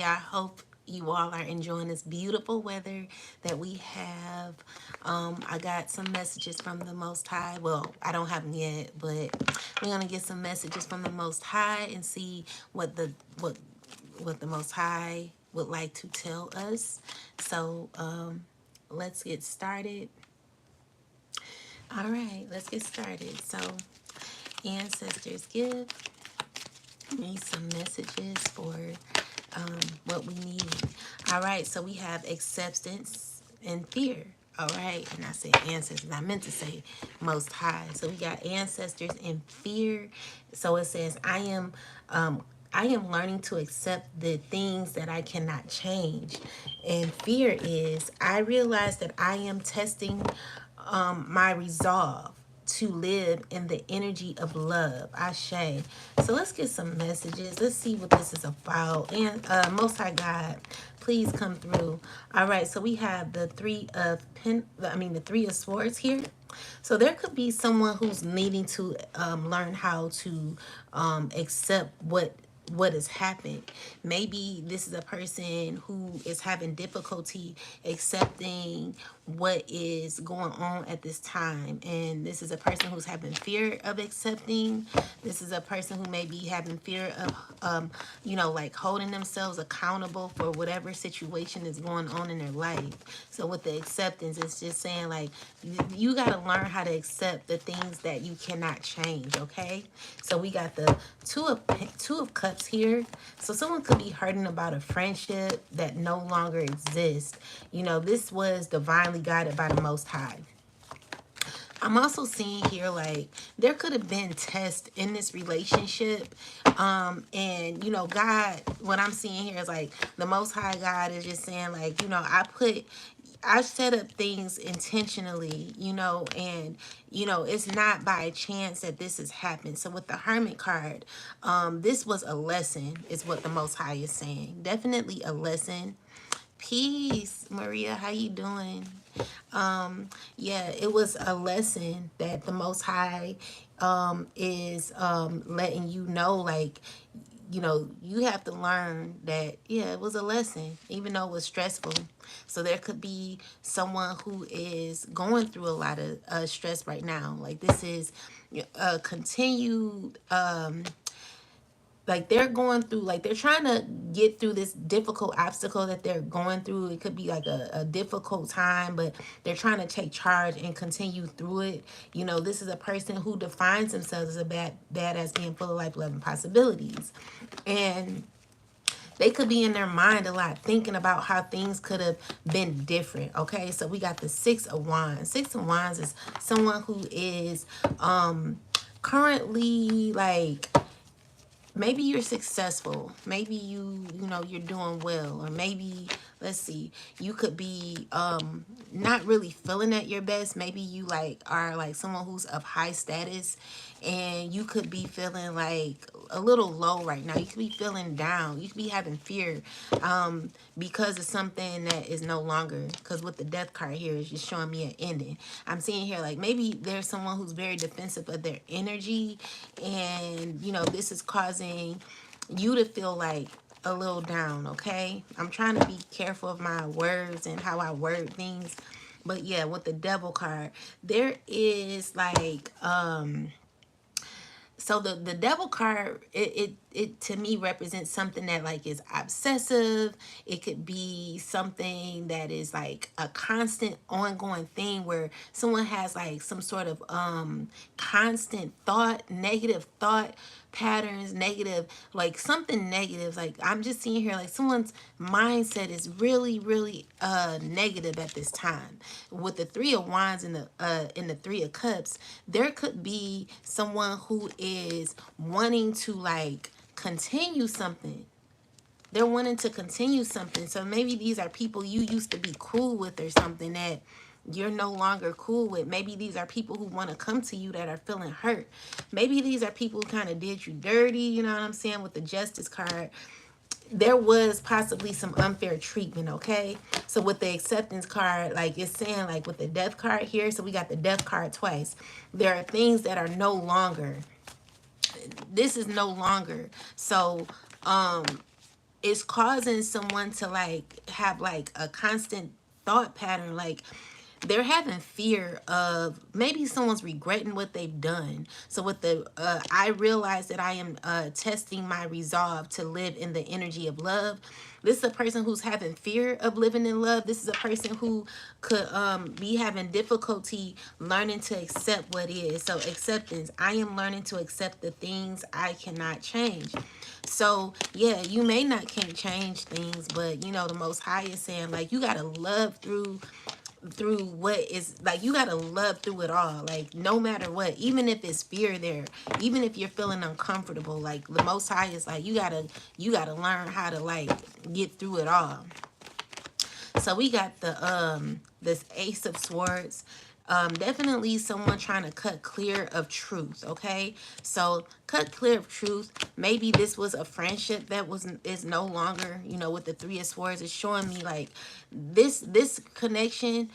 I hope you all are enjoying this beautiful weather that we have. I got some messages from the Most High. Well, I don't have them yet, but we're gonna get some messages from the Most High and see what what the Most High would like to tell us. So let's get started. All right, let's get started. So, ancestors, give me some messages for what we need. All right, so we have acceptance and fear. All right, and I said ancestors. I meant to say Most High. So we got ancestors and fear. So it says, I am learning to accept the things that I cannot change. And fear is, I realize that I am testing my resolve to live in the energy of love. Ashe. So let's get some messages. Let's see what this is about. And Most High God, please come through. All right. So we have the the Three of Swords here. So there could be someone who's needing to learn how to accept what has happened. Maybe this is a person who is having difficulty accepting what is going on at this time, and this is a person who's having fear of accepting. This is a person who may be having fear of like holding themselves accountable for whatever situation is going on in their life. So with the acceptance, it's just saying like you got to learn how to accept the things that you cannot change. Okay, so we got the two of cups here. So someone could be hurting about a friendship that no longer exists. This was divinely guided by the Most High. I'm also seeing here like there could have been tests in this relationship. And God, what I'm seeing here is like the Most High God is just saying like, I set up things intentionally, and it's not by chance that this has happened. So with the Hermit card, this was a lesson, is what the Most High is saying. Definitely a lesson. Peace, Maria. How you doing? Yeah, it was a lesson that the Most High is letting you know, like, you have to learn that, yeah, it was a lesson, even though it was stressful. So there could be someone who is going through a lot of stress right now. Like this is a continued like they're going through, like they're trying to get through this difficult obstacle that they're going through. It could be like a difficult time, but they're trying to take charge and continue through it. This is a person who defines themselves as a badass, being full of life, love, and possibilities. And they could be in their mind a lot, thinking about how things could have been different. Okay, so we got the Six of Wands. Six of Wands is someone who is currently like, maybe you're successful, maybe you're doing well, or maybe, let's see, you could be not really feeling at your best. Maybe you like are like someone who's of high status, and you could be feeling like a little low right now. You could be feeling down. You could be having fear because of something that is no longer, because with the Death card here is just showing me an ending. I'm seeing here like maybe there's someone who's very defensive of their energy, and this is causing you to feel like a little down. Okay, I'm trying to be careful of my words and how I word things, but yeah, with the Devil card, there is like so the Devil card, it to me represents something that like is obsessive. It could be something that is like a constant ongoing thing where someone has like some sort of constant thought, negative thought patterns, negative, like something negative. Like I'm just seeing here like someone's mindset is really, really negative at this time. With the Three of Wands and the Three of Cups, there could be someone who is wanting to like continue something. They're wanting to continue something. So maybe these are people you used to be cool with, or something that you're no longer cool with. Maybe these are people who want to come to you that are feeling hurt. Maybe these are people who kind of did you dirty, you know what I'm saying? With the Justice card, there was possibly some unfair treatment. Okay, so with the Acceptance card, like it's saying like with the Death card here, so we got the Death card twice. There are things that are no longer, this is no longer. So it's causing someone to like have like a constant thought pattern, like they're having fear of maybe someone's regretting what they've done. So with the I realize that I am testing my resolve to live in the energy of love. This is a person who's having fear of living in love. This is a person who could be having difficulty learning to accept what is. So acceptance, I am learning to accept the things I cannot change. So yeah, you may not can't change things, but you know the Most High is saying like you gotta love through what is like, you gotta love through it all, like no matter what, even if it's fear there, even if you're feeling uncomfortable, like the Most High is like you gotta learn how to like get through it all. So we got the this Ace of Swords. Definitely someone trying to cut clear of truth. Okay, so cut clear of truth. Maybe this was a friendship that is no longer, you know, with the Three of Swords. It's showing me like this connection.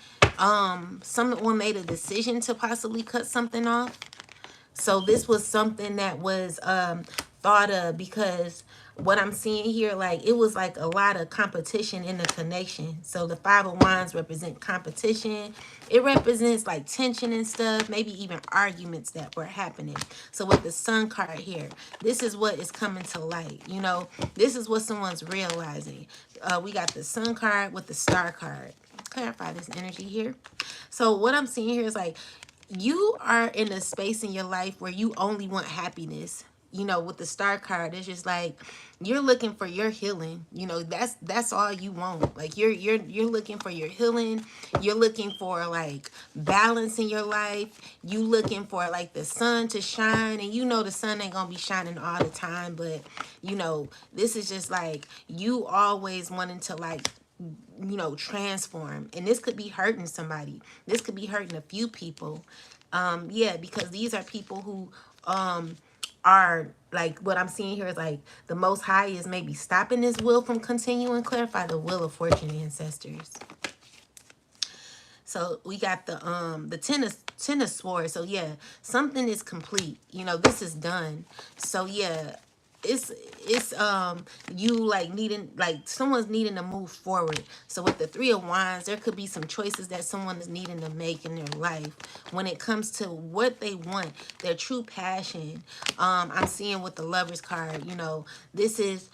Someone made a decision to possibly cut something off. So this was something that was thought of, because what I'm seeing here, like it was like a lot of competition in the connection. So the Five of Wands represent competition. It represents like tension and stuff, maybe even arguments that were happening. So with the Sun card here, this is what is coming to light. You know, this is what someone's realizing. We got the Sun card with the Star card. Clarify this energy here. So what I'm seeing here is like you are in a space in your life where you only want happiness. You know, with the Star card, it's just like you're looking for your healing. You know, that's all you want. Like you're looking for your healing. You're looking for like balance in your life. You looking for like the sun to shine, and you know the sun ain't gonna be shining all the time, but you know this is just like you always wanting to like, you know, transform. And this could be hurting somebody. This could be hurting a few people. Yeah, because these are people who are like, what I'm seeing here is like the Most High is maybe stopping this will from continuing. Clarify the Wheel of Fortune, ancestors. So we got the ten of swords. So yeah, something is complete. You know, this is done. So yeah, it's you like needing, like someone's needing to move forward. So with the Three of Wands, there could be some choices that someone is needing to make in their life when it comes to what they want, their true passion. I'm seeing with the Lovers card, you know, this is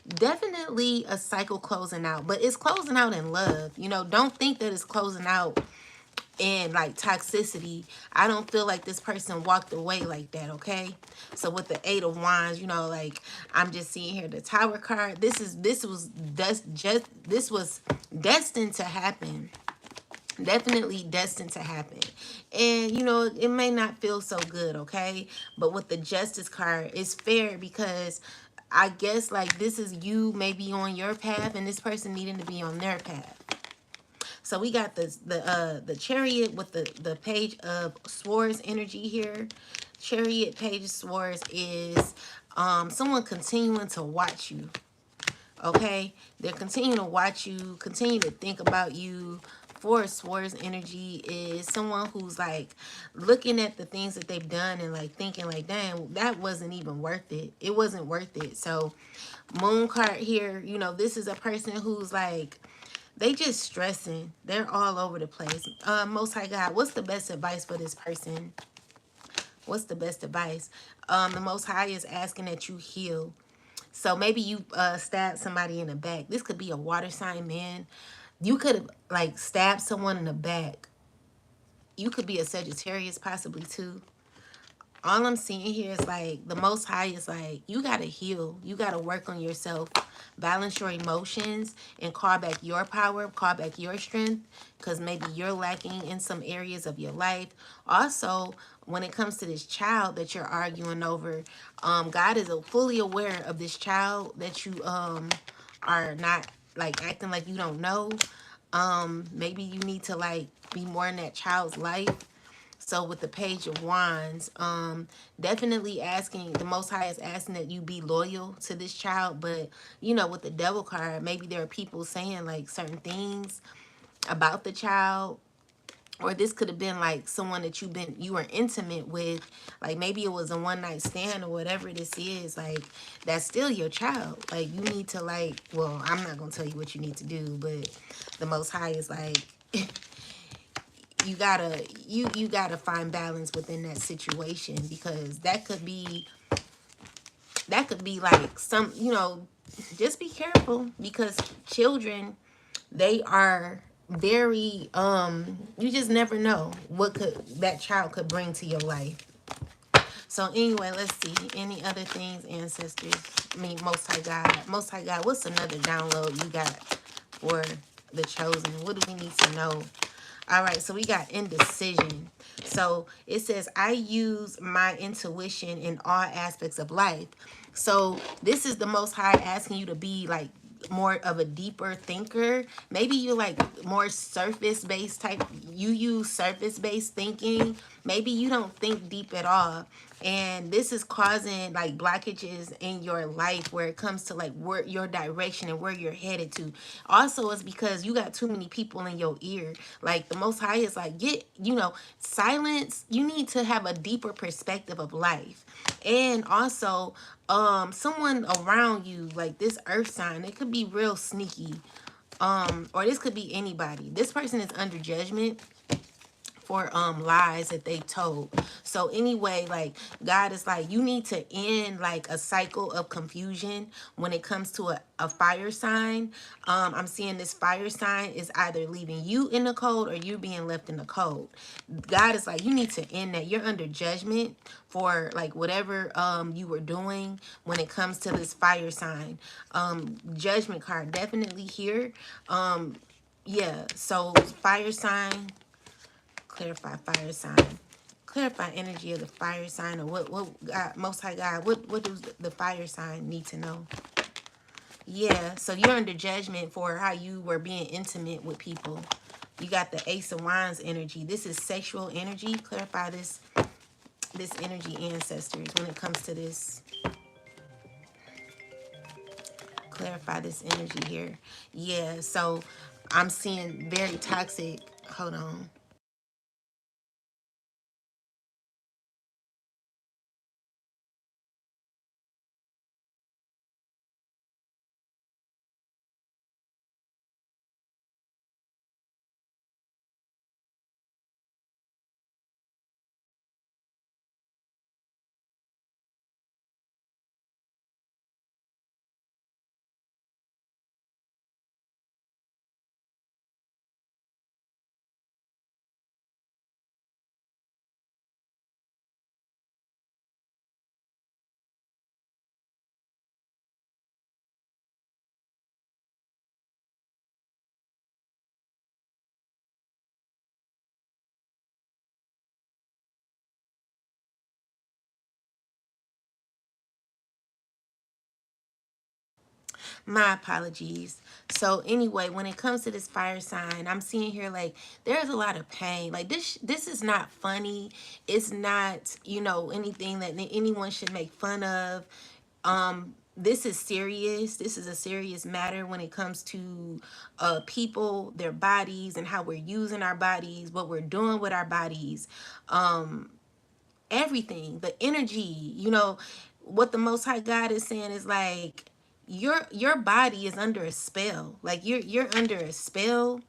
definitely a cycle closing out, but it's closing out in love. You know, don't think that it's closing out in like toxicity. I don't feel like this person walked away like that. Okay, so with the Eight of Wands, you know, like I'm just seeing here the Tower card. This was destined to happen. Definitely destined to happen. And you know, it may not feel so good. Okay, but with the Justice card, it's fair, because I guess like this is you maybe on your path and this person needing to be on their path. So we got the Chariot with the Page of Swords energy here. Chariot, Page of Swords is someone continuing to watch you. Okay, they're continuing to watch you, continue to think about you. Four of Swords energy is someone who's like looking at the things that they've done and like thinking like, dang, that wasn't even worth it. It wasn't worth it. So Moon card here, you know, this is a person who's like, they just stressing. They're all over the place. Most High God, what's the best advice for this person? What's the best advice? The Most High is asking that you heal. So maybe you stabbed somebody in the back. This could be a water sign man. You could have like stabbed someone in the back. You could be a Sagittarius possibly too. All I'm seeing here is like the Most High is like, you got to heal. You got to work on yourself. Balance your emotions and call back your power. Call back your strength, because maybe you're lacking in some areas of your life. Also, when it comes to this child that you're arguing over, God is fully aware of this child that you are not like acting like you don't know. Maybe you need to like be more in that child's life. So with the Page of Wands, definitely asking, the Most High is asking that you be loyal to this child. But, you know, with the Devil card, maybe there are people saying like certain things about the child, or this could have been like someone that you were intimate with, like maybe it was a one night stand or whatever this is. Like, that's still your child. Like, you need to, like, well, I'm not gonna tell you what you need to do, but the Most High is like, you gotta find balance within that situation, because that could be like some, just be careful, because children, they are very, you just never know what could that child could bring to your life. So anyway, let's see any other things, ancestors. I mean, Most High God, what's another download you got for the chosen? What do we need to know? All right, so we got indecision. So it says, I use my intuition in all aspects of life. So this is the Most High asking you to be like more of a deeper thinker. Maybe you're like more surface based type. You use surface based thinking. Maybe you don't think deep at all. And this is causing like blockages in your life where it comes to like where your direction and where you're headed to. Also, it's because you got too many people in your ear. Like, the Most High is like, silence. You need to have a deeper perspective of life. And also, someone around you, like this earth sign, it could be real sneaky. Or this could be anybody. This person is under judgment for lies that they told. So anyway, like, God is like, you need to end like a cycle of confusion when it comes to a fire sign. I'm seeing this fire sign is either leaving you in the cold or you being left in the cold. God is like, you need to end that. You're under judgment for like whatever you were doing when it comes to this fire sign. Judgment card definitely here. Yeah, so fire sign, clarify fire sign, clarify energy of the fire sign, or what God, Most High God, what does the fire sign need to know? Yeah, so you're under judgment for how you were being intimate with people. You got the Ace of Wands energy. This is sexual energy. Clarify this energy, ancestors, when it comes to this. Clarify this energy here. Yeah, so I'm seeing very toxic. Hold on. My apologies. So anyway, when it comes to this fire sign, I'm seeing here like there's a lot of pain. Like, this is not funny. It's not, anything that anyone should make fun of. This is serious. This is a serious matter when it comes to people, their bodies, and how we're using our bodies, what we're doing with our bodies. Everything, the energy, what the Most High God is saying is like, your body is under a spell. Like, you're under a spell.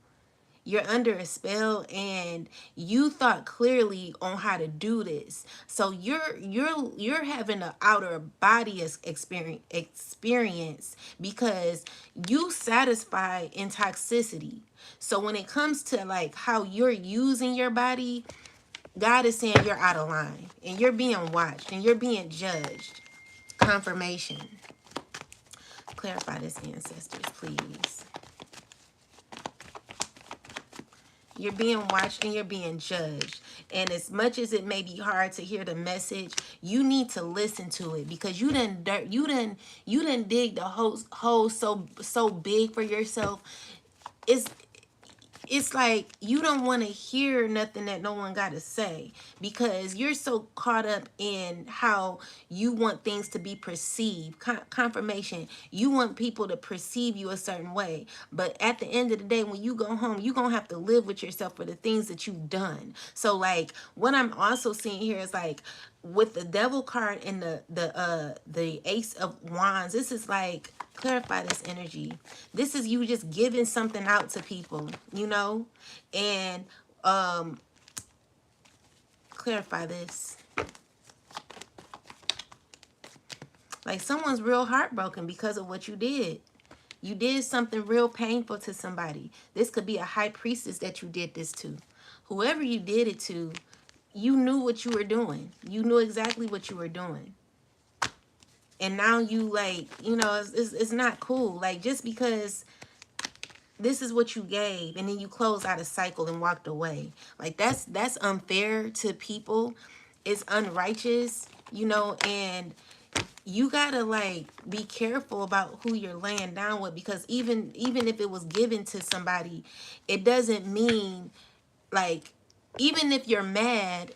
You're under a spell, and you thought clearly on how to do this. So you're having an outer body experience because you satisfy in toxicity. So when it comes to like how you're using your body, God is saying you're out of line and you're being watched and you're being judged. Confirmation. Clarify this, ancestors, please. You're being watched and you're being judged. And as much as it may be hard to hear the message, you need to listen to it, because you didn't dig the hole so big for yourself. It's it's like you don't want to hear nothing that no one got to say, because you're so caught up in how you want things to be perceived, confirmation. You want people to perceive you a certain way, but at the end of the day, when you go home, you're gonna have to live with yourself for the things that you've done. So like what I'm also seeing here is like with the devil card and the ace of wands, this is like, clarify this energy. This is you just giving something out to people, you know, and clarify this. Like someone's real heartbroken because of what you did. You did something real painful to somebody. This could be a high priestess that you did this to. Whoever you did it to, you knew what you were doing. You knew exactly what you were doing. And now you like, you know, it's not cool. Like just because this is what you gave and then you closed out a cycle and walked away. Like that's unfair to people. It's unrighteous, you know, and you gotta like be careful about who you're laying down with, because even if it was given to somebody, it doesn't mean like, even if you're mad,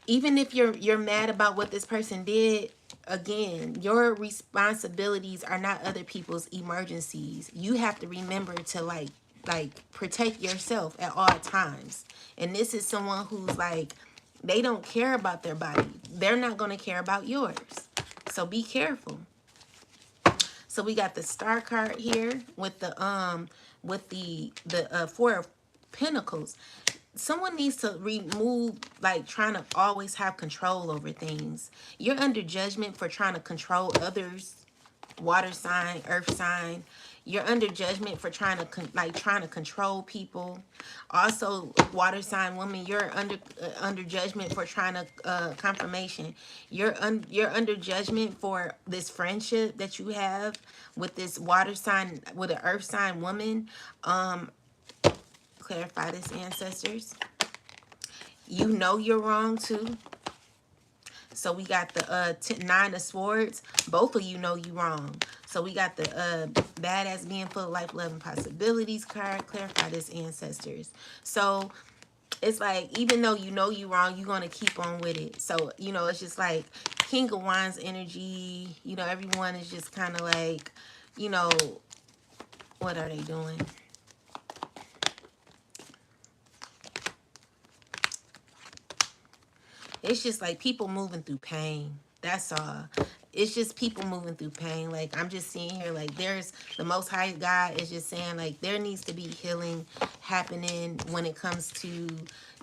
even if you're mad about what this person did, again, your responsibilities are not other people's emergencies. You have to remember to like protect yourself at all times. And this is someone who's like, they don't care about their body. They're not going to care about yours. So be careful. So we got the Star card here with the Four of Pentacles. Someone needs to remove like trying to always have control over things. You're under judgment for trying to control others. Water sign, earth sign. You're under judgment for trying to control people. Also, water sign woman, you're under judgment for trying to confirmation. You're under judgment for this friendship that you have with this water sign, with an earth sign woman. Clarify this, ancestors. You know you're wrong too. So we got the Nine of Swords. Both of you know you wrong. So we got the badass being full of life, love, and possibilities card. Clarify this, ancestors. So it's like, even though you know you wrong, you're going to keep on with it. So, you know, it's just like King of Wands energy. You know, everyone is just kind of like, you know, what are they doing? It's just like people moving through pain. That's all. It's just people moving through pain. Like, I'm just seeing here, like, there's the Most High God is just saying, like, there needs to be healing happening when it comes to,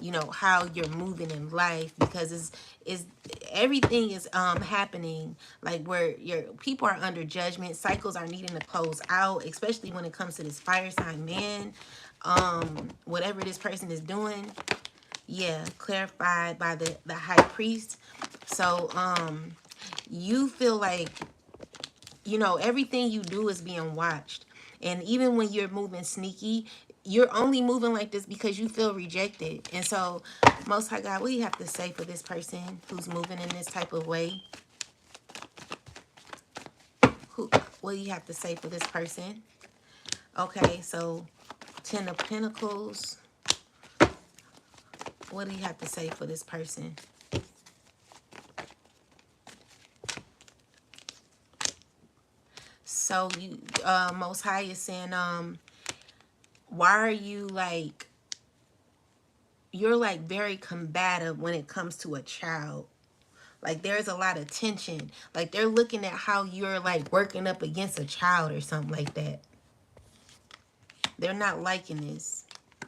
you know, how you're moving in life, because it's everything is happening like where your people are under judgment. Cycles are needing to close out, especially when it comes to this fire sign man. Whatever this person is doing, yeah, clarified by the high priest. So you feel like, you know, everything you do is being watched. And even when you're moving sneaky, you're only moving like this because you feel rejected. And so, Most High God, what do you have to say for this person who's moving in this type of way? What do you have to say for this person? Okay, so Ten of Pentacles. What do you have to say for this person? So you, Most High is saying, why are you like, you're like very combative when it comes to a child. Like there's a lot of tension. Like they're looking at how you're like working up against a child or something like that. They're not liking this.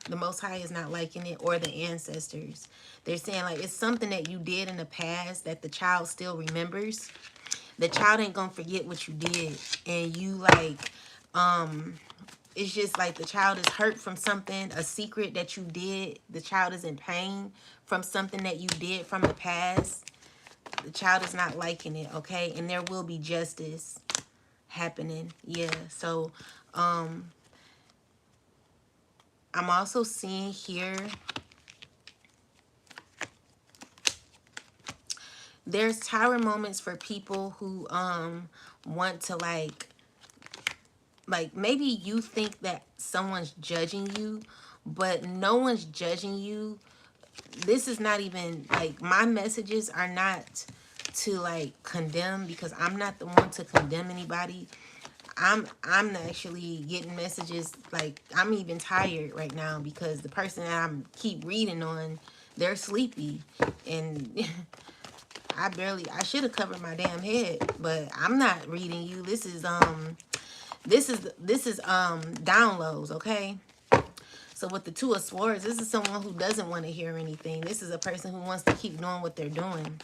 The Most High is not liking it, or the ancestors. They're saying like it's something that you did in the past that the child still remembers. The child ain't gonna forget what you did. And you like, it's just like the child is hurt from something, a secret that you did. The child is in pain from something that you did from the past. The child is not liking it, okay? And there will be justice happening. Yeah, so I'm also seeing here, there's tower moments for people who want to like like maybe you think that someone's judging you, but no one's judging you. This is not even like, my messages are not to like condemn, because I'm not the one to condemn anybody. I'm actually getting messages, like I'm even tired right now because the person that I'm keep reading on, they're sleepy, and I should have covered my damn head, but I'm not reading you. This is downloads, okay? So with the Two of Swords, this is someone who doesn't want to hear anything. This is a person who wants to keep doing what they're doing.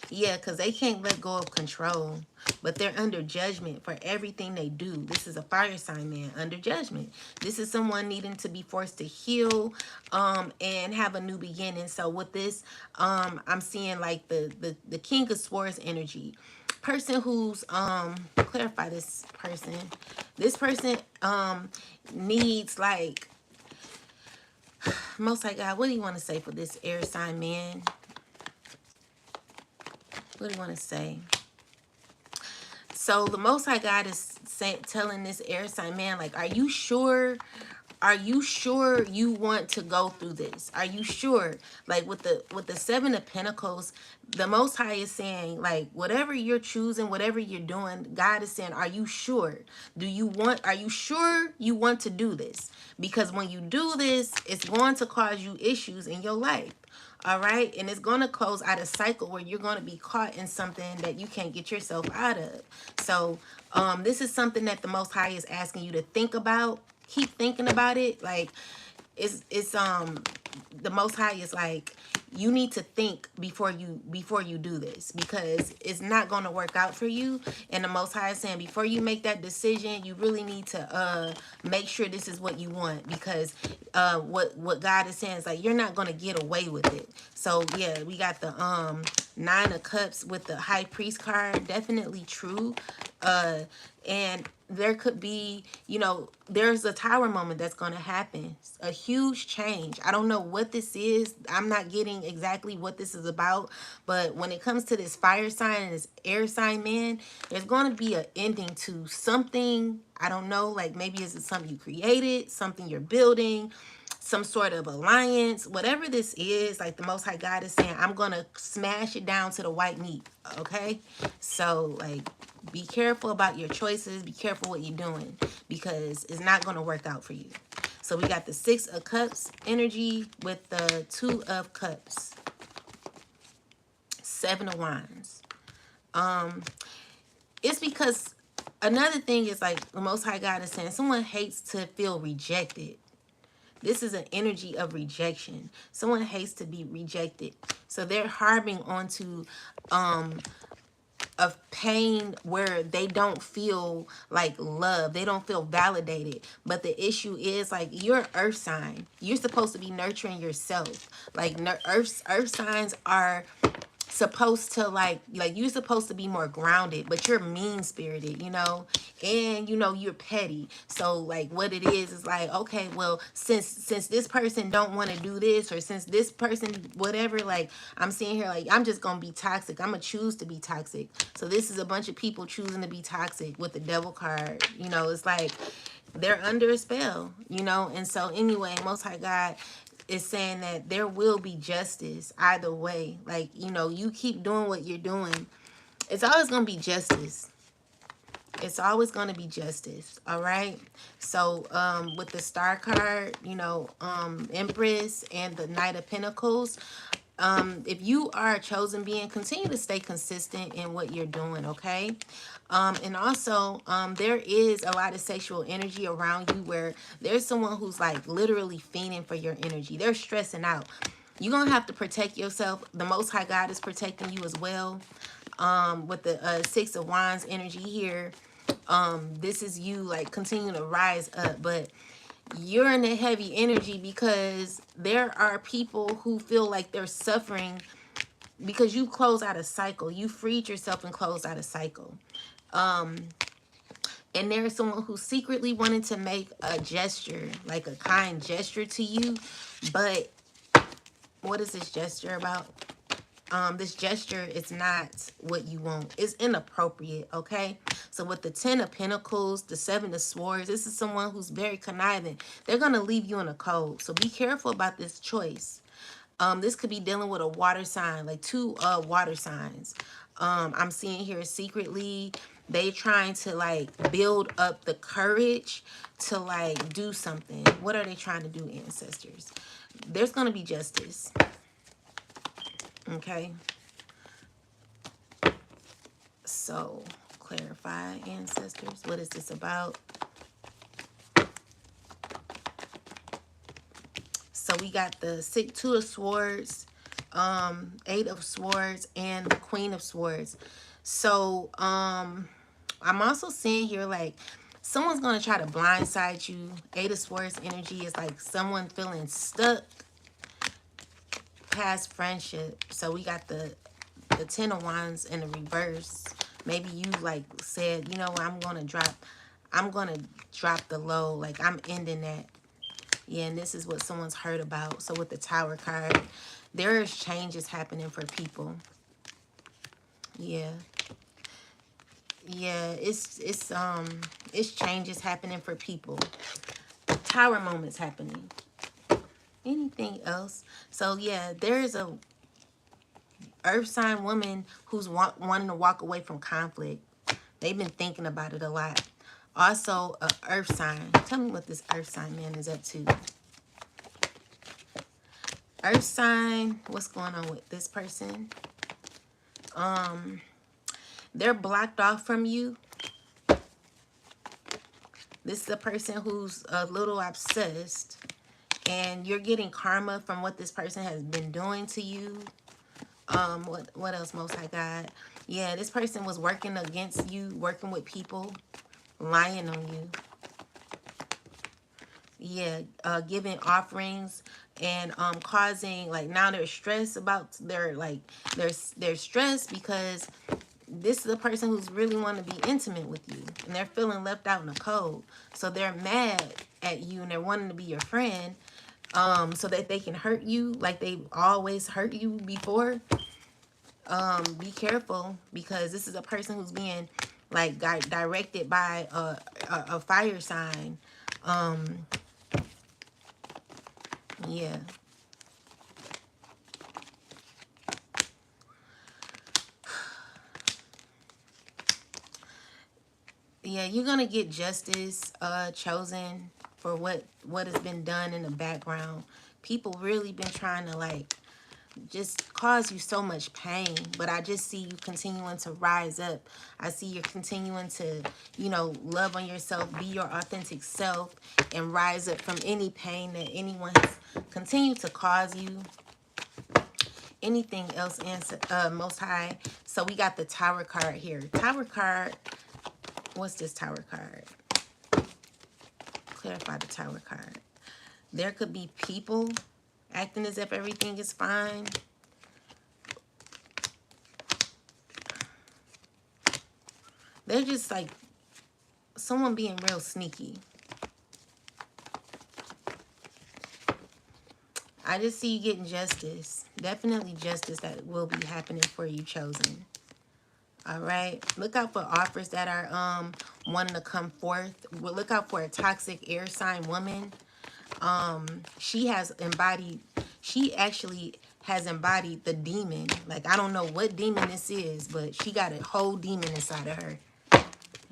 Yeah, because they can't let go of control, but they're under judgment for everything they do. This is a fire sign man under judgment. This is someone needing to be forced to heal and have a new beginning. So with this, I'm seeing like the King of Swords energy. Person who's, clarify this person. This person needs like, most High God, what do you want to say for this air sign man? What do you want to say? So the Most High God is telling this air sign man, like, are you sure? Are you sure you want to go through this? Are you sure? Like with the Seven of Pentacles, the Most High is saying, like, whatever you're choosing, whatever you're doing, God is saying, are you sure? Are you sure you want to do this? Because when you do this, it's going to cause you issues in your life. All right. And it's going to close out a cycle where you're going to be caught in something that you can't get yourself out of. So this is something that the Most High is asking you to think about. Keep thinking about it. Like, it's the Most High is like, you need to think before you do this, because it's not going to work out for you. And the Most High is saying, before you make that decision, you really need to make sure this is what you want, because what God is saying is like, you're not going to get away with it. So yeah, we got the Nine of Cups with the High Priest card. Definitely true. And there could be, there's a tower moment that's going to happen. A huge change. I don't know what this is. I'm not getting exactly what this is about. But when it comes to this fire sign and this air sign man, there's going to be an ending to something. I don't know. Like maybe it's something you created, something you're building, some sort of alliance, whatever this is. Like the Most High God is saying, I'm going to smash it down to the white meat. Okay. So like, be careful about your choices. Be careful what you're doing, because it's not going to work out for you. So we got the Six of Cups energy with the Two of Cups. Seven of Wands. It's because another thing is like the Most High God is saying, someone hates to feel rejected. This is an energy of rejection. Someone hates to be rejected. So they're harboring onto of pain where they don't feel like love. They don't feel validated. But the issue is like, you're an earth sign. You're supposed to be nurturing yourself. Like earth signs are supposed to like you're supposed to be more grounded, but you're mean-spirited, and you're petty. So like what it is like, okay, well, since this person don't want to do this, or since this person whatever, like I'm seeing here, like I'm just gonna be toxic. I'm gonna choose to be toxic. So this is a bunch of people choosing to be toxic with the Devil card. It's like they're under a spell, and so anyway, Most High God is saying that there will be justice either way. Like, you keep doing what you're doing, it's always going to be justice. It's always going to be justice. All right. So with the Star card, Empress and the Knight of Pentacles, if you are a chosen being, continue to stay consistent in what you're doing. Okay. And also, there is a lot of sexual energy around you where there's someone who's like literally fiending for your energy. They're stressing out. You're going to have to protect yourself. The Most High God is protecting you as well. With the Six of Wands energy here, this is you like continuing to rise up, but you're in a heavy energy because there are people who feel like they're suffering because you close out a cycle. You freed yourself and closed out a cycle. And there's someone who secretly wanted to make a gesture, like a kind gesture to you. But what is this gesture about? this gesture is not what you want. It's inappropriate, okay? So with the 10 of Pentacles, the 7 of Swords, this is someone who's very conniving. They're going to leave you in a cold. So be careful about this choice. This could be dealing with a water sign, like two water signs. I'm seeing here secretly they trying to like build up the courage to like do something. What are they trying to do, ancestors? There's going to be justice. Okay. So clarify, ancestors. What is this about? So we got the 2 of Swords, 8 of Swords, and the Queen of Swords. So I'm also seeing here like someone's going to try to blindside you. 8 of Swords energy is like someone feeling stuck past friendship. So we got the 10 of Wands in the reverse. Maybe you like said, you know what, I'm going to drop the low. Like I'm ending that. Yeah, and this is what someone's heard about. So with the Tower card, there is changes happening for people. Yeah. Yeah, it's changes happening for people. Tower moments happening. Anything else? So yeah, there is a earth sign woman who's wanting to walk away from conflict. They've been thinking about it a lot. Also, a earth sign. Tell me what this earth sign man is up to. Earth sign, what's going on with this person? They're blocked off from you. This is a person who's a little obsessed, and you're getting karma from what this person has been doing to you. What else, Most High God? Yeah, this person was working against you, working with people, lying on you. Yeah, giving offerings and causing, like, now they're stressed about they're stressed because this is a person who's really want to be intimate with you, and they're feeling left out in the cold. So they're mad at you, and they're wanting to be your friend, so that they can hurt you like they've always hurt you before. Be careful, because this is a person who's being like directed by a fire sign. Yeah. Yeah, you're gonna get justice chosen for what has been done in the background. People really been trying to like just cause you so much pain, but I just see you continuing to rise up. I see you're continuing to, you know, love on yourself, be your authentic self, and rise up from any pain that anyone has continued to cause you. Anything else, Most High? So we got the Tower card here. Tower card, what's this Tower card? Clarify the Tower card. There could be people acting as if everything is fine. They're just like someone being real sneaky. I just see you getting justice. Definitely justice that will be happening for you, chosen. All right. Look out for offers that are wanting to come forth. We'll look out for a toxic air sign woman. She actually has embodied the demon. Like, I don't know what demon this is, but she got a whole demon inside of her.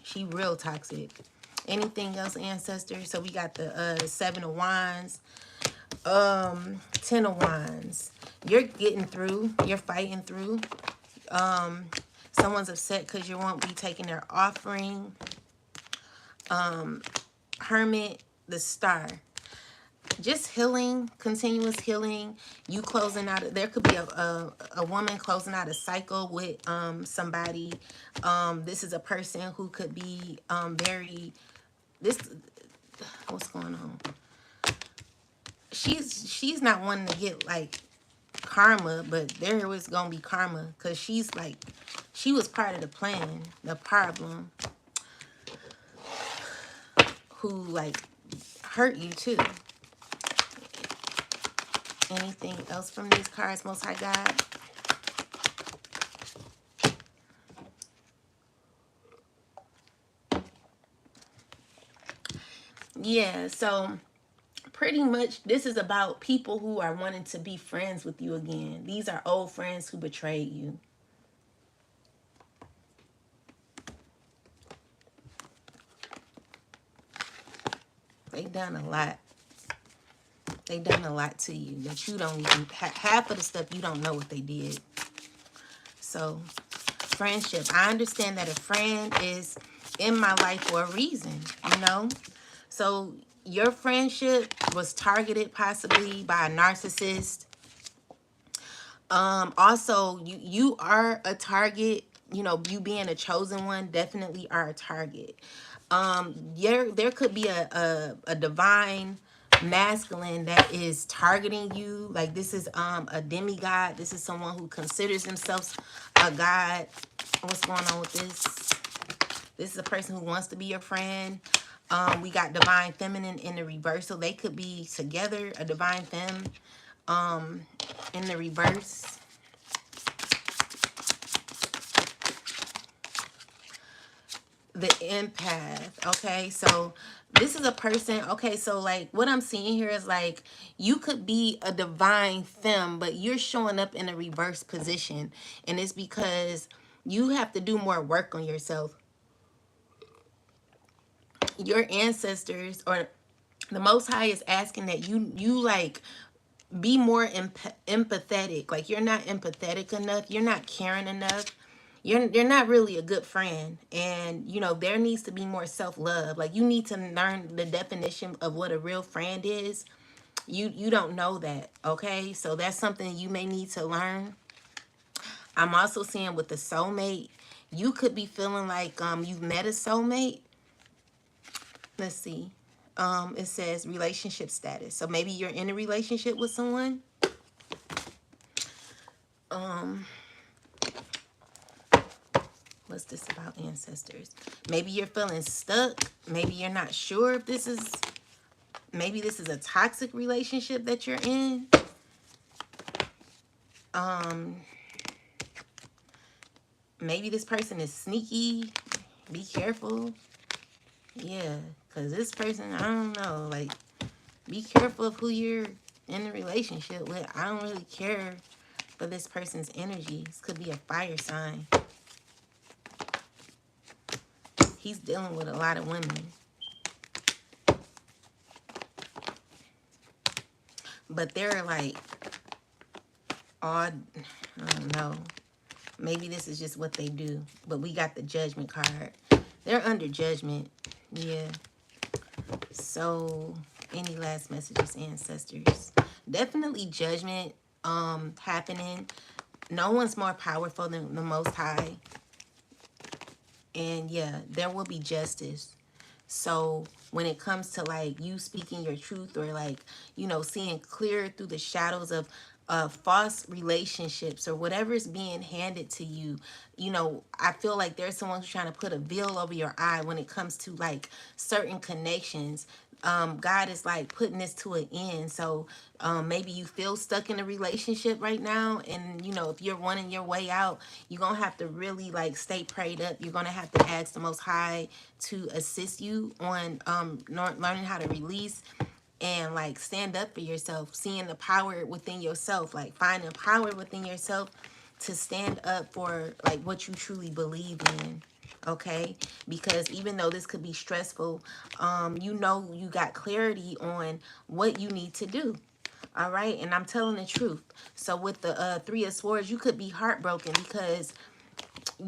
She real toxic. Anything else, ancestors? So we got the 7 of Wands, 10 of Wands. You're getting through. You're fighting through. Someone's upset because you won't be taking their offering. Hermit, the Star. Just healing, continuous healing. You closing out. There could be a woman closing out a cycle with somebody. This is a person who could be what's going on? She's not wanting to get like karma, but there was gonna be karma, because she was part of the plan, the problem, who like hurt you too. Anything else from these cards, Most High God? Yeah, so pretty much this is about people who are wanting to be friends with you again. These are old friends who betrayed you. They done a lot. They done a lot to you that you don't even, half of the stuff you don't know what they did. So, friendship. I understand that a friend is in my life for a reason, you know? So, your friendship was targeted possibly by a narcissist. Also, you are a target. You know, you being a chosen one definitely are a target. There could be a divine masculine that is targeting you. Like, this is a demigod. This is someone who considers themselves a god. What's going on with this? This is a person who wants to be your friend. We got divine feminine in the reversal. They could be together, a divine femme in the reverse. The empath. Okay, so this is a person. Okay, so like what I'm seeing here is like you could be a divine femme, but you're showing up in a reverse position, and it's because you have to do more work on yourself. Your ancestors or the Most High is asking that you like be more empathetic. Like, you're not empathetic enough. You're not caring enough. You're not really a good friend. And you know, there needs to be more self-love. Like, you need to learn the definition of what a real friend is. You don't know that. Okay, so that's something you may need to learn. I'm also seeing with the soulmate, you could be feeling like you've met a soulmate. Let's see. It says relationship status. So maybe you're in a relationship with someone. What's this about ancestors? Maybe you're feeling stuck. Maybe you're not sure if this is, maybe this is a toxic relationship that you're in. Maybe this person is sneaky. Be careful. Yeah, because this person, I don't know, like, be careful of who you're in a relationship with. I don't really care for this person's energy. This could be a fire sign. He's dealing with a lot of women. But they're like, odd. I don't know. Maybe this is just what they do. But we got the judgment card. They're under judgment. Yeah. So, any last messages, ancestors? Definitely judgment happening. No one's more powerful than the Most High. And yeah, there will be justice. So when it comes to like you speaking your truth, or like, you know, seeing clear through the shadows of false relationships or whatever is being handed to you, you know, I feel like there's someone who's trying to put a veil over your eye when it comes to like certain connections. God is like putting this to an end. So maybe you feel stuck in a relationship right now, and you know, if you're wanting your way out, you're gonna have to really like stay prayed up. You're gonna have to ask the Most High to assist you on learning how to release and like stand up for yourself, seeing the power within yourself, like finding power within yourself to stand up for like what you truly believe in. Okay, because even though this could be stressful, you know, you got clarity on what you need to do. All right, and I'm telling the truth. So with the Three of Swords, you could be heartbroken because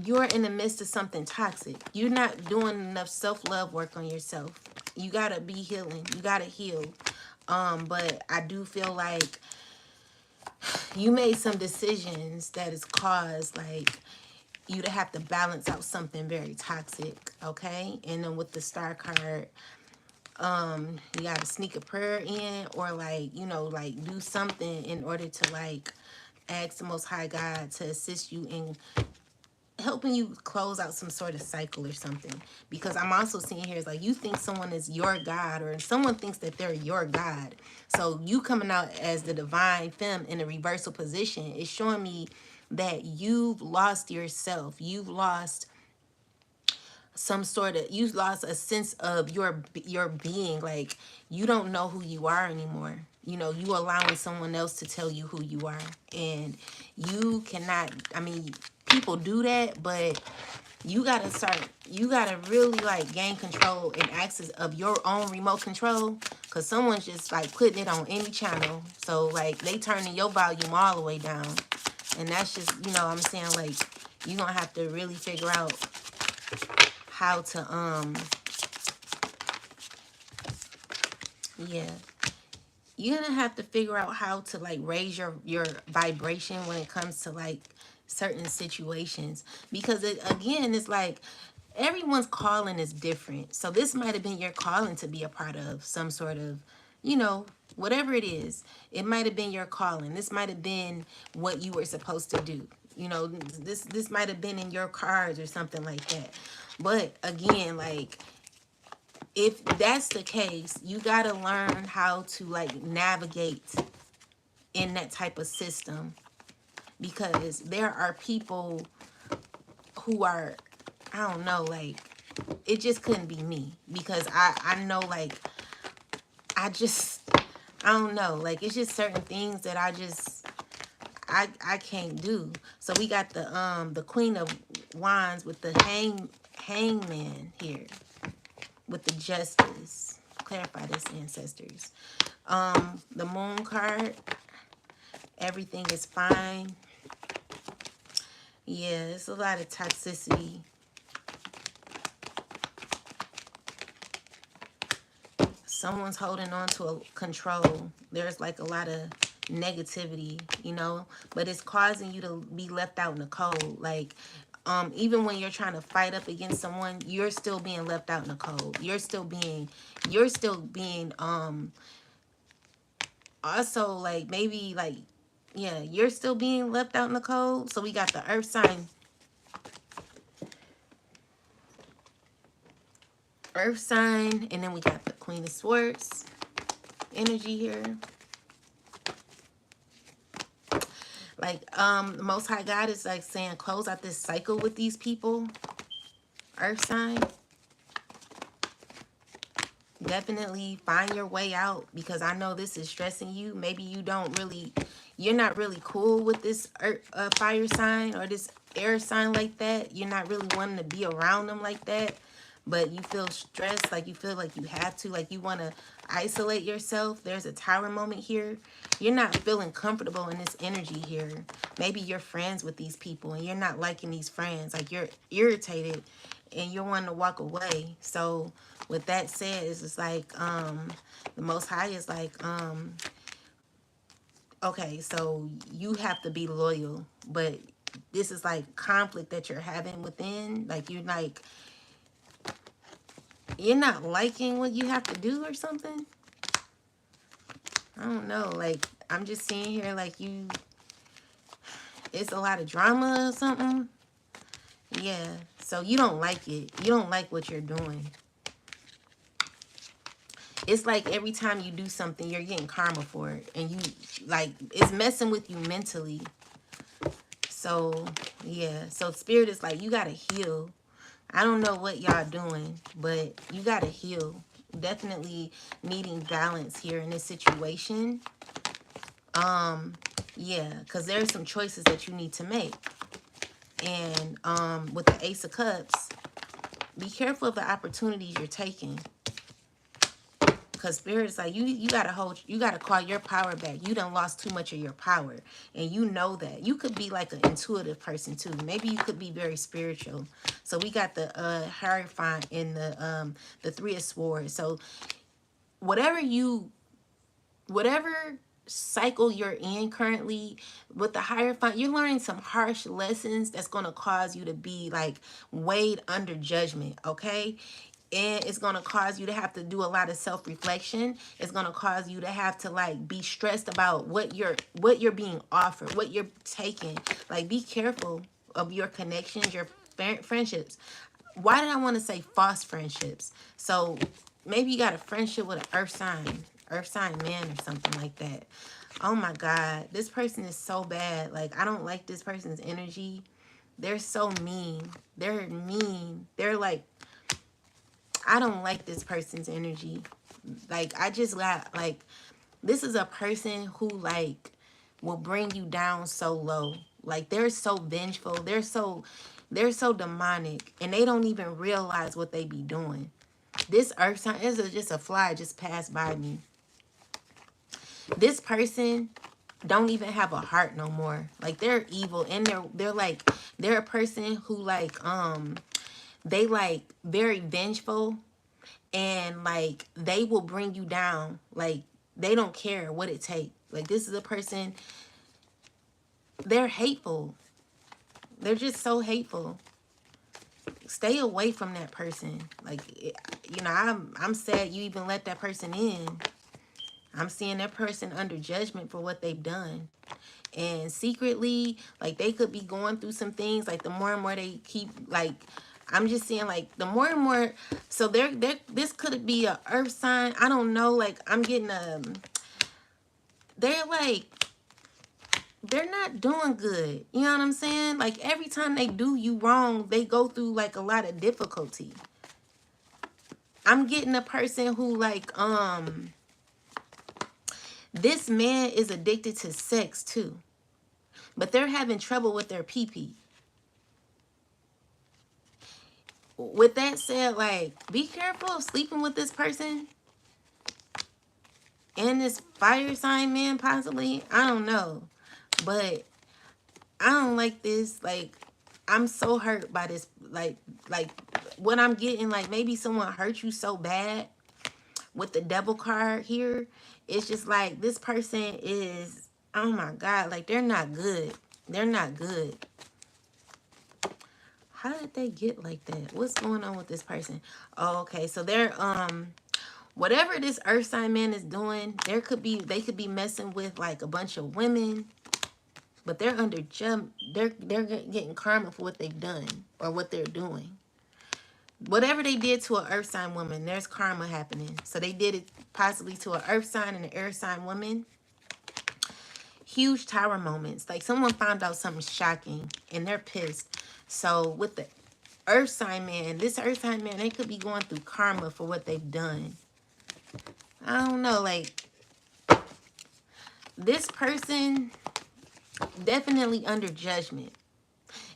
you're in the midst of something toxic. You're not doing enough self-love work on yourself. You gotta be healing. You gotta heal. But I do feel like you made some decisions that has caused like you to have to balance out something very toxic. Okay, and then with the Star card, you gotta sneak a prayer in, or like, you know, like do something in order to like ask the Most High God to assist you in helping you close out some sort of cycle or something. Because I'm also seeing here is like you think someone is your God, or someone thinks that they're your God. So you coming out as the divine femme in a reversal position is showing me that you've lost yourself. You've lost some sort of, you lost a sense of your being. Like, you don't know who you are anymore. You know, you allowing someone else to tell you who you are, and you cannot, I mean, people do that, but you gotta really like gain control and access of your own remote control, because someone's just like putting it on any channel, so like they turning your volume all the way down. And that's just, you know what I'm saying, like, you're gonna have to really figure out how to yeah, you're gonna have to figure out how to like raise your vibration when it comes to like certain situations, because it, again, it's like everyone's calling is different. So this might have been your calling to be a part of some sort of, you know, whatever it is. It might have been your calling. This might have been what you were supposed to do. You know, this might have been in your cards or something like that. But again, like, if that's the case, you got to learn how to like navigate in that type of system, because there are people who are, I don't know, like, it just couldn't be me, because I know, like, I just, I don't know, like, it's just certain things that I can't do. So we got the Queen of Wands with the hangman here with the Justice. Clarify this, ancestors. The Moon card, everything is fine. Yeah, it's a lot of toxicity. Someone's holding on to a control. There's like a lot of negativity, you know, but it's causing you to be left out in the cold. Like, even when you're trying to fight up against someone, you're still being left out in the cold. You're still being also, like, maybe like, yeah, you're still being left out in the cold. So we got the earth sign, and then we got the Queen of Swords energy here. Like, the Most High God is like saying, close out this cycle with these people. Earth sign. Definitely find your way out, because I know this is stressing you. Maybe you're not really cool with this fire sign or this air sign like that. You're not really wanting to be around them like that, but you feel stressed, like you feel like you have to, like you want to isolate yourself. There's a tower moment here. You're not feeling comfortable in this energy here. Maybe you're friends with these people and you're not liking these friends. Like, you're irritated and you're wanting to walk away. So with that said, it's just like, the Most High is like, okay, so you have to be loyal, but this is like conflict that you're having within. Like, you're not liking what you have to do or something. I don't know. Like, I'm just seeing here, like, it's a lot of drama or something. Yeah. So you don't like it. You don't like what you're doing. It's like every time you do something, you're getting karma for it. And you, like, it's messing with you mentally. So, yeah. So Spirit is like, you got to heal. I don't know what y'all doing, but you got to heal. Definitely needing balance here in this situation. Yeah, because there's some choices that you need to make. And with the Ace of Cups, be careful of the opportunities you're taking. Because Spirit is like, you gotta call your power back. You done lost too much of your power. And you know that. You could be like an intuitive person too. Maybe you could be very spiritual. So we got the Hierophant in the Three of Swords. So whatever cycle you're in currently with the Hierophant, you're learning some harsh lessons that's going to cause you to be like weighed under judgment, okay? And it's going to cause you to have to do a lot of self-reflection. It's going to cause you to have to like be stressed about what you're being offered, what you're taking. Like, be careful of your connections, your friendships. Why did I want to say false friendships? So maybe you got a friendship with an earth sign man or something like that. Oh my God, this person is so bad. Like, I don't like this person's energy. They're so mean. They're mean. They're like, I don't like this person's energy. Like, I just got, like, this is a person who, like, will bring you down so low. Like, they're so vengeful. They're so demonic. And they don't even realize what they be doing. This earth sign is just a fly just passed by me. This person don't even have a heart no more. Like, they're evil. And they're a person who, like, they, like, very vengeful. And, like, they will bring you down. Like, they don't care what it takes. Like, this is a person, they're hateful. They're just so hateful. Stay away from that person. Like, you know, I'm sad you even let that person in. I'm seeing that person under judgment for what they've done. And secretly, like, they could be going through some things. Like, the more and more they keep, like, I'm just seeing, like, the more and more. So this could be a earth sign. I don't know. Like, I'm getting they're like, they're not doing good. You know what I'm saying? Like, every time they do you wrong, they go through, like, a lot of difficulty. I'm getting a person who, like, this man is addicted to sex too. But they're having trouble with their pee-pee. With that said, like, be careful of sleeping with this person. And this fire sign man, possibly. I don't know. But I don't like this. Like, I'm so hurt by this. Like what I'm getting, like, maybe someone hurt you so bad with the devil card here. It's just like, this person is, oh my God, like, they're not good. They're not good. How did they get like that? What's going on with this person? Oh, okay. So they're, whatever this earth sign man is doing, they could be messing with, like, a bunch of women. But they're under they're getting karma for what they've done or what they're doing. Whatever they did to an earth sign woman, there's karma happening. So they did it possibly to an earth sign and an air sign woman. Huge tower moments. Like, someone found out something shocking and they're pissed. So with the earth sign man, this earth sign man, they could be going through karma for what they've done. I don't know. Like, this person definitely under judgment.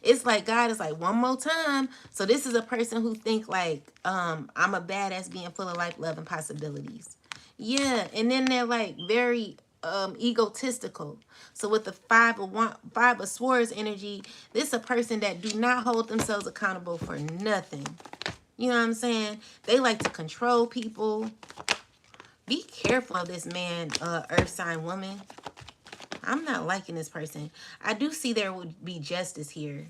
It's like God is like, one more time. So this is a person who think, like, I'm a badass being full of life, love, and possibilities. Yeah. And then they're, like, very egotistical. So with the five of swords energy, this is a person that do not hold themselves accountable for nothing. You know what I'm saying? They like to control people. Be careful of this man, earth sign woman. I'm not liking this person. I do see there would be justice here.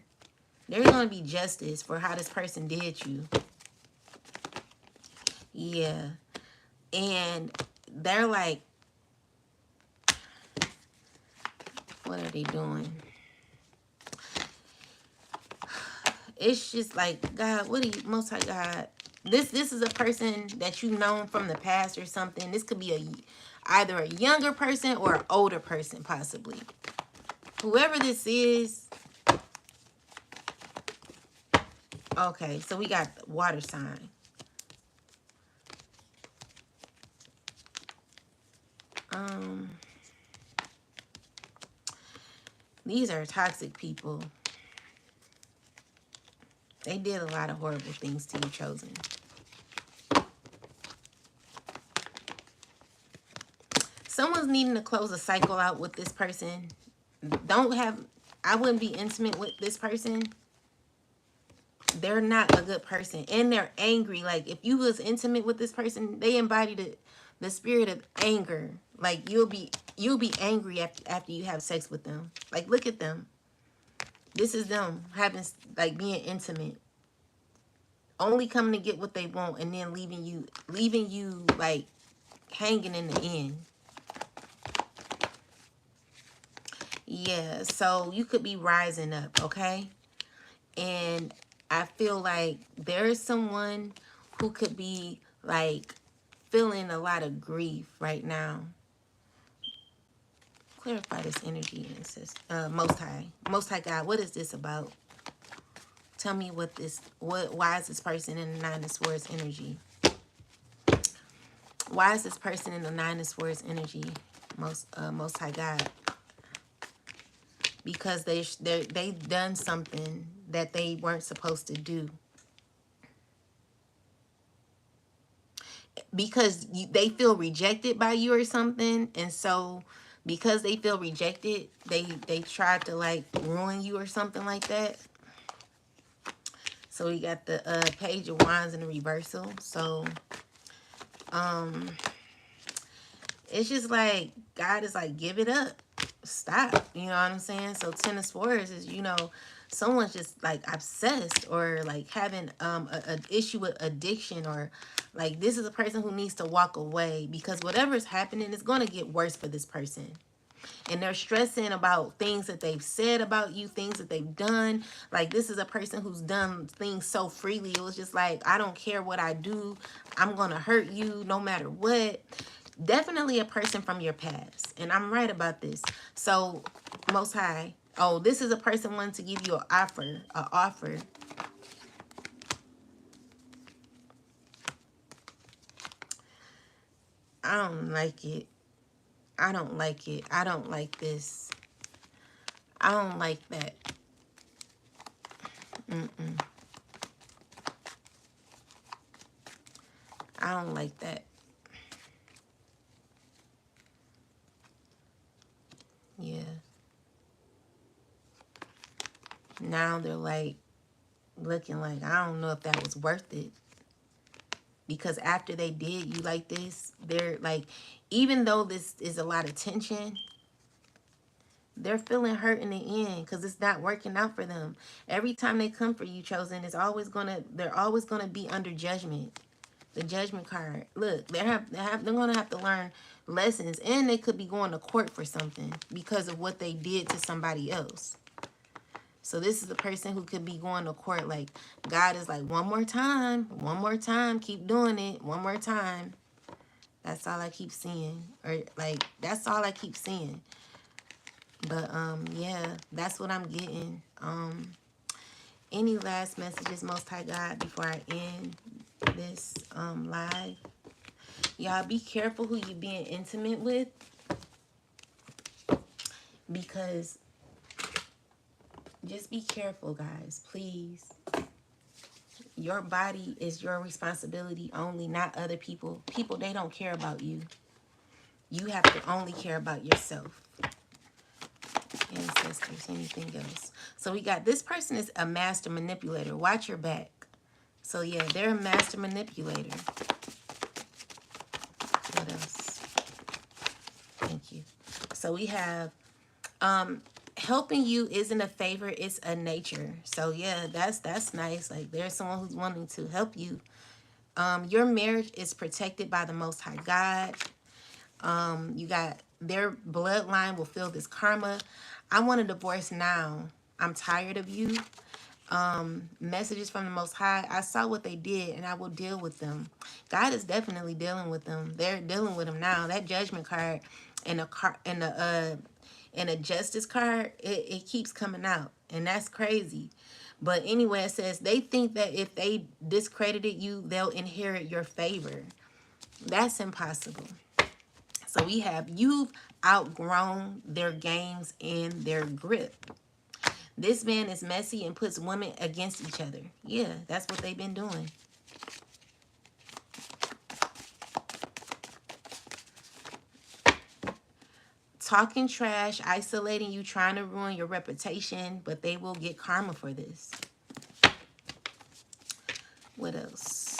There's going to be justice for how this person did you. Yeah. And they're like, what are they doing? It's just like, God, what do you, Most High God? This is a person that you've known from the past or something. This could be either a younger person or an older person, possibly. Whoever this is. Okay, so we got the water sign. These are toxic people. They did a lot of horrible things to you, Chosen. Someone's needing to close a cycle out with this person. I wouldn't be intimate with this person. They're not a good person. And they're angry. Like, if you was intimate with this person, they embody the spirit of anger. Like, you'll be angry after you have sex with them. Like, look at them. This is them having, like, being intimate. Only coming to get what they want and then leaving you like, hanging in the end. Yeah, so you could be rising up, okay? And I feel like there's someone who could be, like, feeling a lot of grief right now. Clarify this energy, Most High God, what is this about? Tell me why is this person in the Nine of Swords energy? Why is this person in the Nine of Swords energy? Most High God. Because they've done something that they weren't supposed to do. Because they feel rejected by you or something, and so because they feel rejected, they tried to like ruin you or something like that. So we got the Page of Wands in the reversal. So it's just like God is like, give it up, stop, you know what I'm saying? So Ten of Swords is, you know, someone's just like obsessed or like having a issue with addiction, or like this is a person who needs to walk away because whatever's happening is going to get worse for this person. And they're stressing about things that they've said about you, things that they've done. Like this is a person who's done things so freely. It was just like, I don't care what I do, I'm going to hurt you no matter what. Definitely a person from your past. And I'm right about this. So, Most High. Oh, this is a person wanting to give you an offer. I don't like it. I don't like it. I don't like this. I don't like that. I don't like that. Yeah. Now they're like looking like, I don't know if that was worth it. Because after they did you like this, they're like, even though this is a lot of tension, they're feeling hurt in the end because it's not working out for them. Every time they come for you, Chosen, they're always gonna be under judgment. The Judgment card. Look, they're gonna have to learn lessons, and they could be going to court for something because of what they did to somebody else. So this is the person who could be going to court. Like God is like, one more time, keep doing it, one more time. That's all I keep seeing, or like that's all I keep seeing. But yeah, that's what I'm getting. Any last messages, Most High God, before I end this live? Y'all be careful who you being intimate with, because just be careful, guys, please. Your body is your responsibility only, not other people. People, they don't care about you. You have to only care about yourself. Ancestors, anything else. So we got, this person is a master manipulator. Watch your back. So yeah, they're a master manipulator. What else? Thank you. So we have helping you isn't a favor, it's a nature. So yeah, that's nice. Like there's someone who's wanting to help you. Your marriage is protected by the Most High God. You got, their bloodline will feel this karma. I want a divorce now. I'm tired of you. Messages from the Most High. I saw what they did and I will deal with them. God is definitely dealing with them. They're dealing with them now. That Judgment card and a Justice card, it keeps coming out, and that's crazy. But anyway, it says they think that if they discredited you, they'll inherit your favor. That's impossible. So we have, you've outgrown their games and their grip. This man is messy and puts women against each other. Yeah, that's what they've been doing. Talking trash, isolating you, trying to ruin your reputation, but they will get karma for this. What else?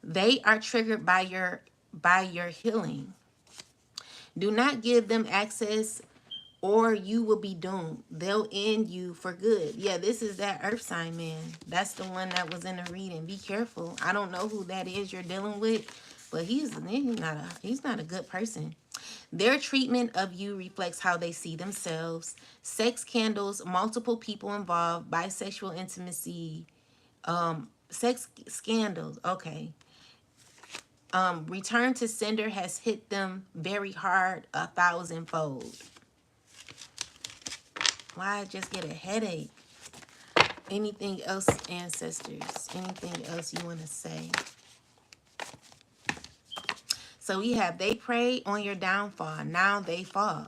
They are triggered by your healing. Do not give them access or you will be doomed. They'll end you for good. Yeah, this is that earth sign man. That's the one that was in the reading. Be careful. I don't know who that is you're dealing with, but he's not a good person. Their treatment of you reflects how they see themselves. Sex candles, multiple people involved, bisexual intimacy, sex scandals. Okay. Return to sender has hit them very hard, 1,000-fold. Why I just get a headache? Anything else, ancestors? Anything else you want to say? So we have, they preyed on your downfall. Now they fall.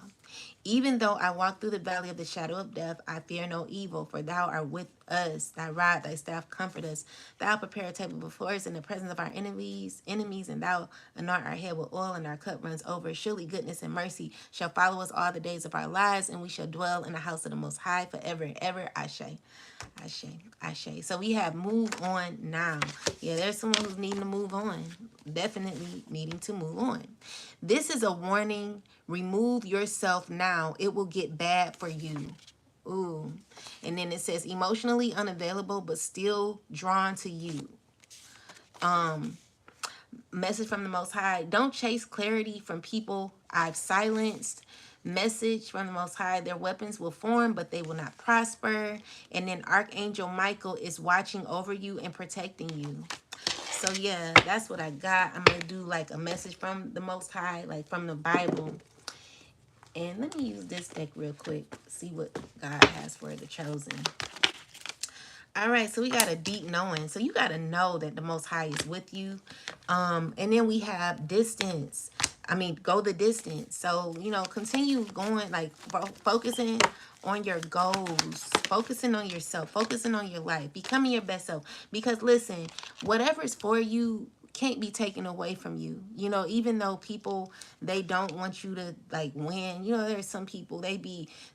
Even though I walk through the valley of the shadow of death, I fear no evil, for thou art with us. Thy rod, thy staff comfort us. Thou prepare a table before us in the presence of our enemies, and thou anoint our head with oil, and our cup runs over. Surely goodness and mercy shall follow us all the days of our lives, and we shall dwell in the house of the Most High forever and ever. Ashe. Ashe. Ashe. So we have move on now. Yeah, there's someone who's needing to move on. Definitely needing to move on. This is a warning. Remove yourself now. It will get bad for you. Ooh. And then it says emotionally unavailable but still drawn to you. Message from the Most High. Don't chase clarity from people I've silenced. Message from the Most High. Their weapons will form, but they will not prosper. And then Archangel Michael is watching over you and protecting you. So yeah, that's what I got. I'm going to do like a message from the Most High, like from the Bible. And let me use this deck real quick. See what God has for the chosen. All right, so we got a deep knowing. So you got to know that the Most High is with you. And then we have distance. I mean, go the distance. So, you know, continue going, like focusing on your goals, focusing on yourself, focusing on your life, becoming your best self. Because listen, whatever's for you can't be taken away from you. You know, even though people, they don't want you to like win. You know, there's some people,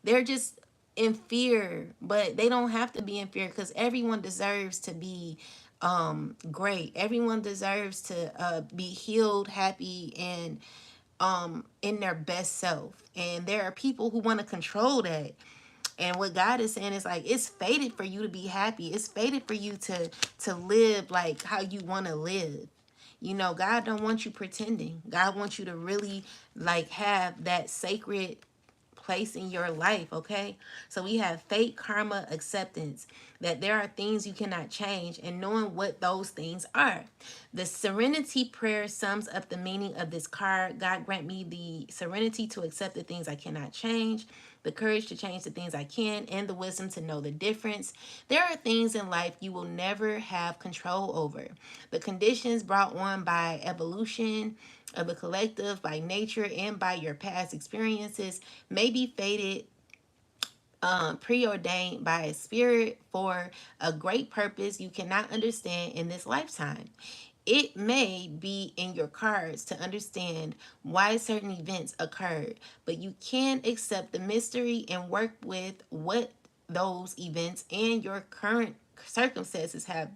they're just in fear, but they don't have to be in fear, because everyone deserves to be great. Everyone deserves to be healed, happy, and in their best self. And there are people who want to control that. And what God is saying is like, it's fated for you to be happy. It's fated for you to live like how you want to live. You know, God don't want you pretending. God wants you to really like have that sacred place in your life, okay? So we have fate, karma, acceptance, that there are things you cannot change, and knowing what those things are. The serenity prayer sums up the meaning of this card. God grant me the serenity to accept the things I cannot change, the courage to change the things I can, and the wisdom to know the difference. There are things in life you will never have control over. The conditions brought on by evolution, of the collective, by nature, and by your past experiences may be fated, preordained by a spirit for a great purpose you cannot understand in this lifetime. It may be in your cards to understand why certain events occurred, but you can accept the mystery and work with what those events and your current circumstances have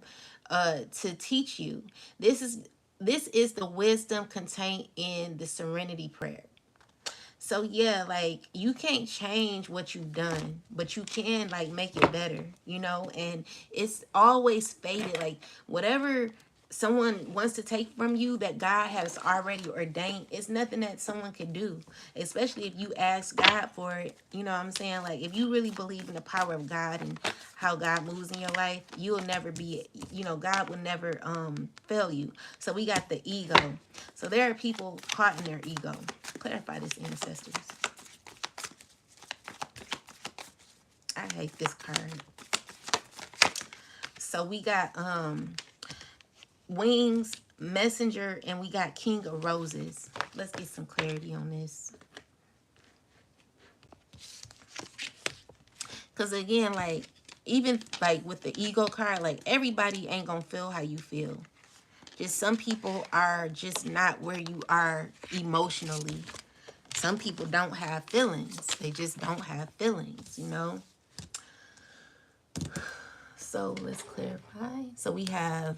to teach you. This is the wisdom contained in the serenity prayer. So yeah, like you can't change what you've done, but you can like make it better, you know? And it's always fated, like whatever someone wants to take from you that God has already ordained, it's nothing that someone can do, especially if you ask God for it. You know what I'm saying? Like if you really believe in the power of God and how God moves in your life, you'll never be, you know, God will never fail you. So we got the ego. So there are people caught in their ego. Clarify this, ancestors. I hate this card. So we got wings, messenger, and we got king of roses. Let's get some clarity on this. Because again, like even like with the ego card, like everybody ain't gonna feel how you feel. Just some people are just not where you are emotionally. Some people don't have feelings. They just don't have feelings, you know? So let's clarify. So we have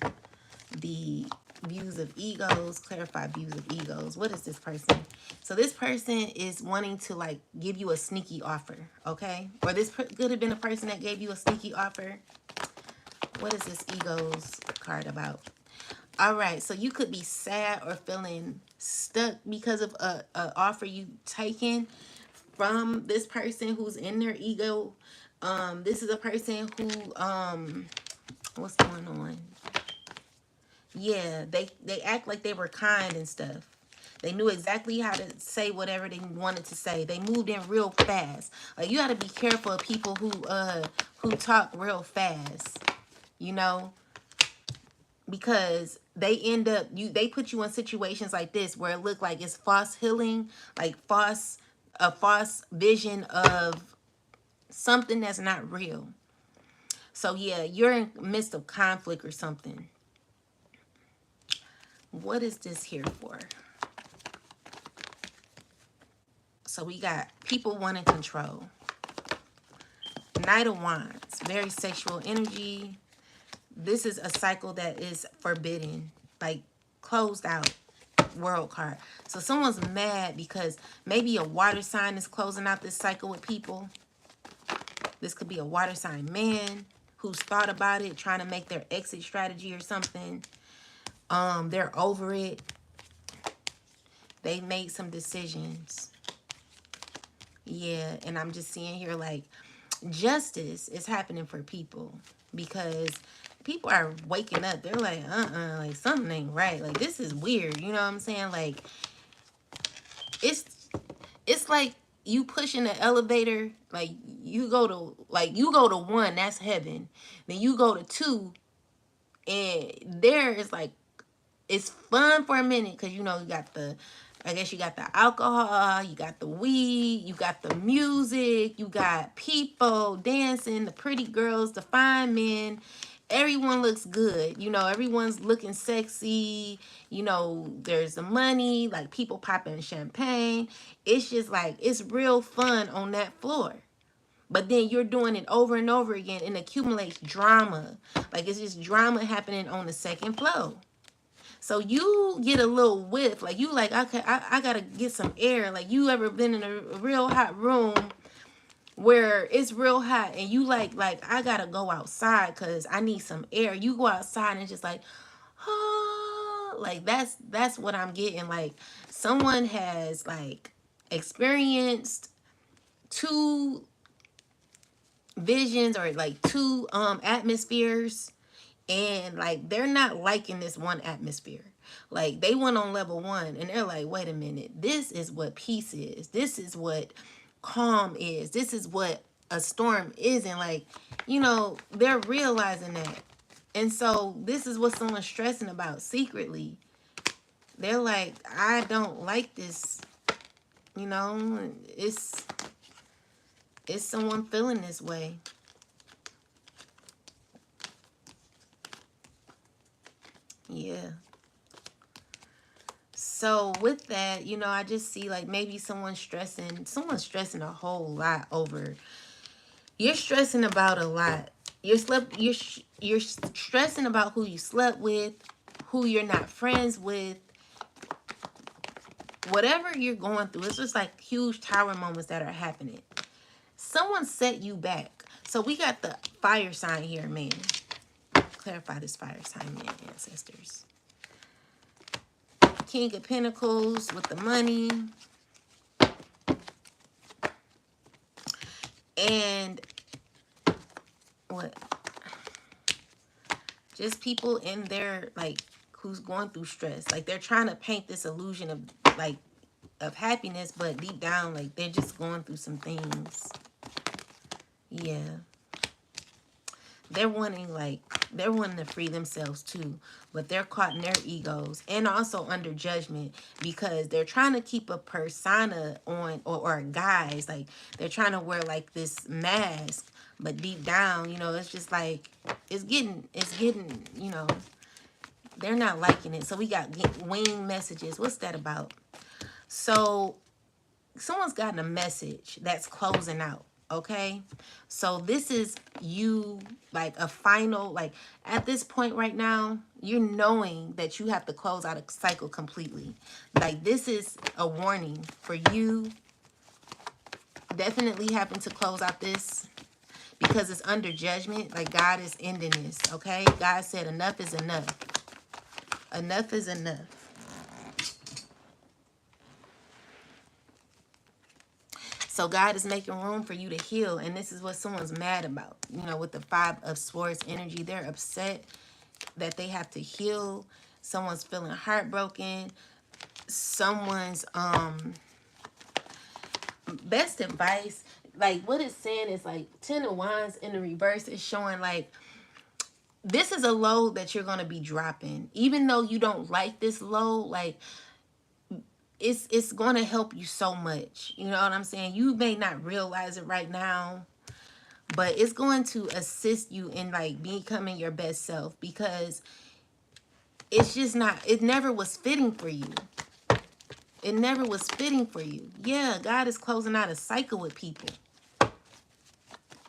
the views of egos, clarify views of egos. What is this person? So this person is wanting to like give you a sneaky offer, okay? Or this could have been a person that gave you a sneaky offer. What is this egos card about? All right, so you could be sad or feeling stuck because of a offer you taken from this person who's in their ego. This is a person who, what's going on? Yeah, they act like they were kind and stuff. They knew exactly how to say whatever they wanted to say. They moved in real fast. Like, you got to be careful of people who talk real fast, you know, because they end up, they put you in situations like this where it look like it's false healing, like a false vision of something that's not real. So yeah, you're in the midst of conflict or something. What is this here for? So we got people wanting control. Knight of Wands, very sexual energy. This is a cycle that is forbidden, like closed out. World card. So someone's mad because maybe a water sign is closing out this cycle with people. This could be a water sign man who's thought about it, trying to make their exit strategy or something. They're over it. They made some decisions. Yeah, and I'm just seeing here like justice is happening for people because people are waking up. They're like, like something ain't right. Like, this is weird. You know what I'm saying? Like, it's like you pushing the elevator, like you go to one, that's heaven. Then you go to two, and there is like, it's fun for a minute because you know you got the, I guess you got the alcohol, you got the weed, you got the music, you got people dancing, the pretty girls, the fine men. Everyone looks good. You know, everyone's looking sexy. You know, there's the money, like people popping champagne. It's just like, it's real fun on that floor. But then you're doing it over and over again and accumulates drama. Like, it's just drama happening on the second floor. So you get a little whiff, like you like, okay, I gotta get some air. Like, you ever been in a real hot room where it's real hot and you like I gotta go outside because I need some air. You go outside and it's just like, oh, like that's what I'm getting. Like, someone has like experienced two visions or like two atmospheres, and like they're not liking this one atmosphere. Like, they went on level one and they're like, wait a minute, this is what peace is, this is what calm is, this is what a storm isn't. Like, you know, they're realizing that. And so this is what someone's stressing about secretly. They're like, I don't like this, you know. It's someone feeling this way. Yeah. So with that, you know, I just see like maybe someone's stressing a whole lot over. You're stressing about a lot. You're stressing about who you slept with, who you're not friends with. Whatever you're going through, it's just like huge tower moments that are happening. Someone set you back. So we got the fire sign here, man. Clarify this fire sign, man, ancestors. King of Pentacles with the money. And what? Just people in there, like, who's going through stress. Like, they're trying to paint this illusion of, like, of happiness, but deep down, like, they're just going through some things. Yeah. They're wanting to free themselves too, but they're caught in their egos and also under judgment because they're trying to keep a persona on, or guys, like they're trying to wear like this mask, but deep down, you know, it's just like, it's getting, you know, they're not liking it. So we got wing messages. What's that about? So someone's gotten a message that's closing out. Okay, so this is you, like a final, like at this point right now, you're knowing that you have to close out a cycle completely. Like, this is a warning for you. Definitely having to close out this because it's under judgment. Like, God is ending this. Okay, God said enough is enough. Enough is enough. So God is making room for you to heal. And this is what someone's mad about. You know, with the Five of Swords energy, they're upset that they have to heal. Someone's feeling heartbroken. someone's best advice. Like what it's saying is like 10 of Wands in the reverse is showing like this is a load that you're going to be dropping. Even though you don't like this load, like it's going to help you so much. You know what I'm saying? You may not realize it right now, but it's going to assist you in like becoming your best self, because it's just not, it never was fitting for you. It never was fitting for you. Yeah, God is closing out a cycle with people.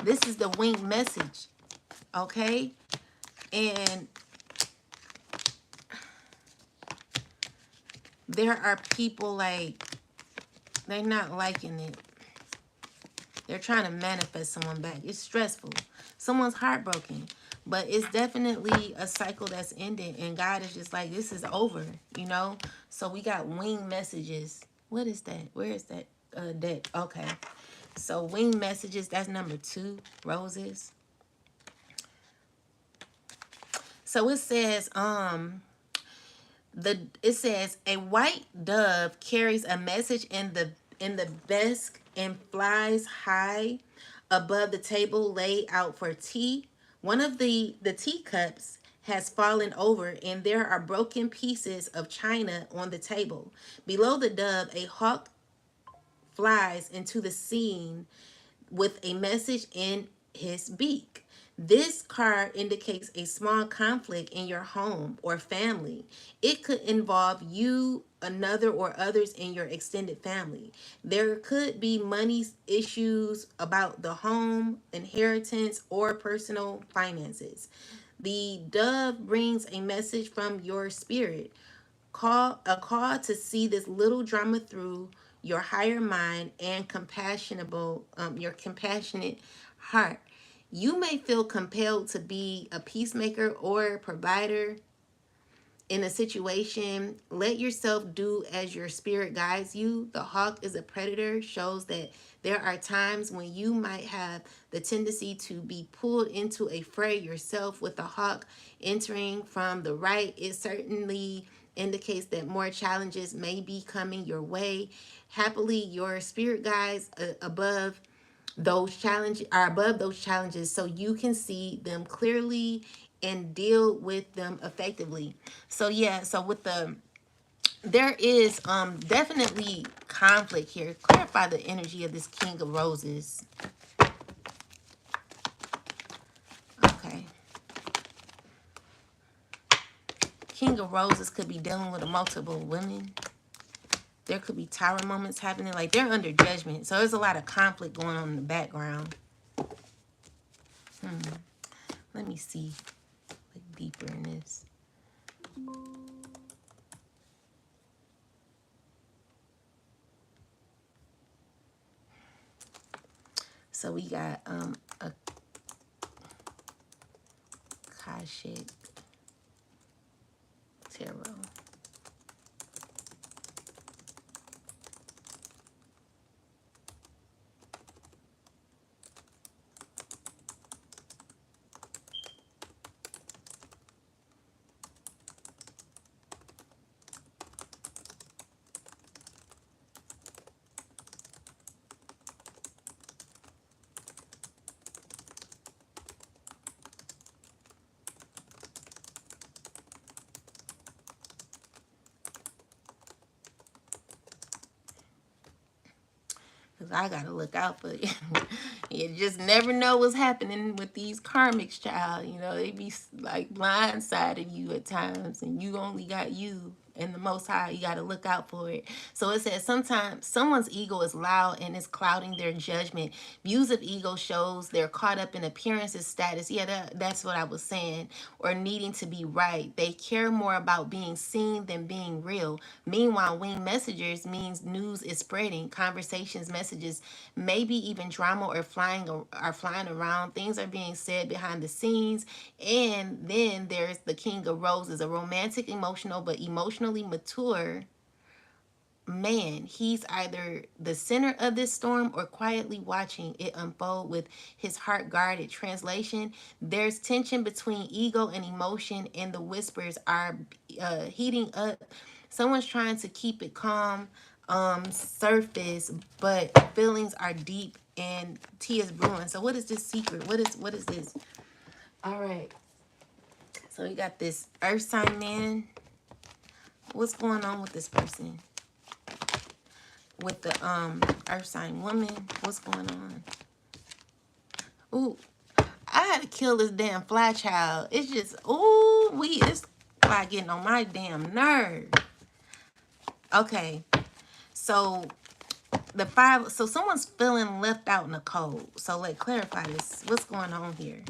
This is the winged message, okay? And there are people like, they're not liking it. They're trying to manifest someone back. It's stressful. Someone's heartbroken. But it's definitely a cycle that's ended. And God is just like, this is over, you know? So we got wing messages. What is that? Where is that deck? Okay. So wing messages, that's number 2, roses. So it says, it says a white dove carries a message in the desk and flies high above the table laid out for tea. One of the teacups has fallen over and there are broken pieces of china on the table. Below the dove, a hawk flies into the scene with a message in his beak. This card indicates a small conflict in your home or family. It could involve you, another, or others in your extended family. There could be money issues about the home, inheritance, or personal finances. The dove brings a message from your spirit, call to see this little drama through your higher mind and your compassionate heart. You may feel compelled to be a peacemaker or provider in a situation. Let yourself do as your spirit guides you. The hawk is a predator, shows that there are times when you might have the tendency to be pulled into a fray yourself. With the hawk entering from the right, it certainly indicates that more challenges may be coming your way. Happily, your spirit guides above those challenges, so you can see them clearly and deal with them effectively. So yeah, so with there is definitely conflict here. Clarify the energy of this King of Roses. Okay. King of Roses could be dealing with multiple women. There could be tower moments happening. Like they're under judgment. So there's a lot of conflict going on in the background. Let me see like deeper in this. So we got a Akashic Tarot. Because I got to look out for you. You just never know what's happening with these karmics, child. You know, they be like blindsiding you at times, and you only got you and the Most High. You got to look out for it. So it says sometimes someone's ego is loud and is clouding their judgment. Views of ego shows they're caught up in appearances, status. Yeah, that's what I was saying. Or needing to be right. They care more about being seen than being real. Meanwhile, winged messengers means news is spreading. Conversations, messages, maybe even drama are flying around. Things are being said behind the scenes. And then there's the King of Roses, a romantic, emotional, but emotionally mature man. He's either the center of this storm or quietly watching it unfold with his heart guarded. Translation: there's tension between ego and emotion, and the whispers are heating up Someone's trying to keep it calm, surface, but feelings are deep and tea is brewing. So what is this secret? What is this? All right. So we got this earth sign man. What's going on with this person? With the earth sign woman, what's going on? Ooh, I had to kill this damn fly child. It's just, ooh, this fly getting on my damn nerve. Okay, so so someone's feeling left out in the cold. So let's clarify this. What's going on here?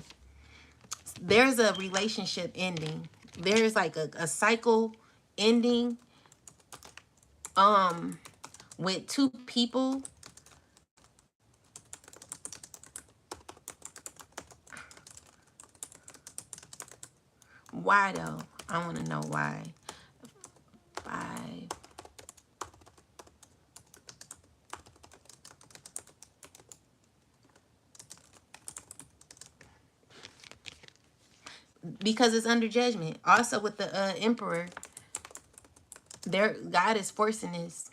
There's a relationship ending. There's like a cycle ending with two people. Why though? I want to know why. 5. Because it's under judgment. Also with the emperor, God is forcing this.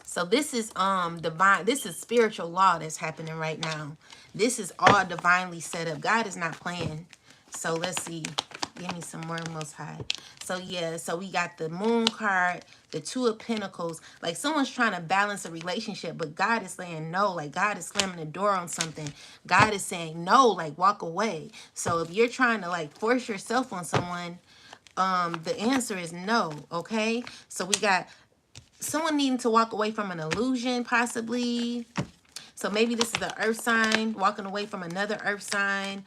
So this is divine. This is spiritual law that's happening right now. This is all divinely set up. God is not playing. So let's see. Give me some more, Most High. So yeah, so we got the Moon card, the Two of Pentacles. Like someone's trying to balance a relationship, but God is saying no. Like God is slamming the door on something. God is saying no, like walk away. So if you're trying to like force yourself on someone, the answer is no, okay? So we got someone needing to walk away from an illusion, possibly. So maybe this is the earth sign walking away from another earth sign.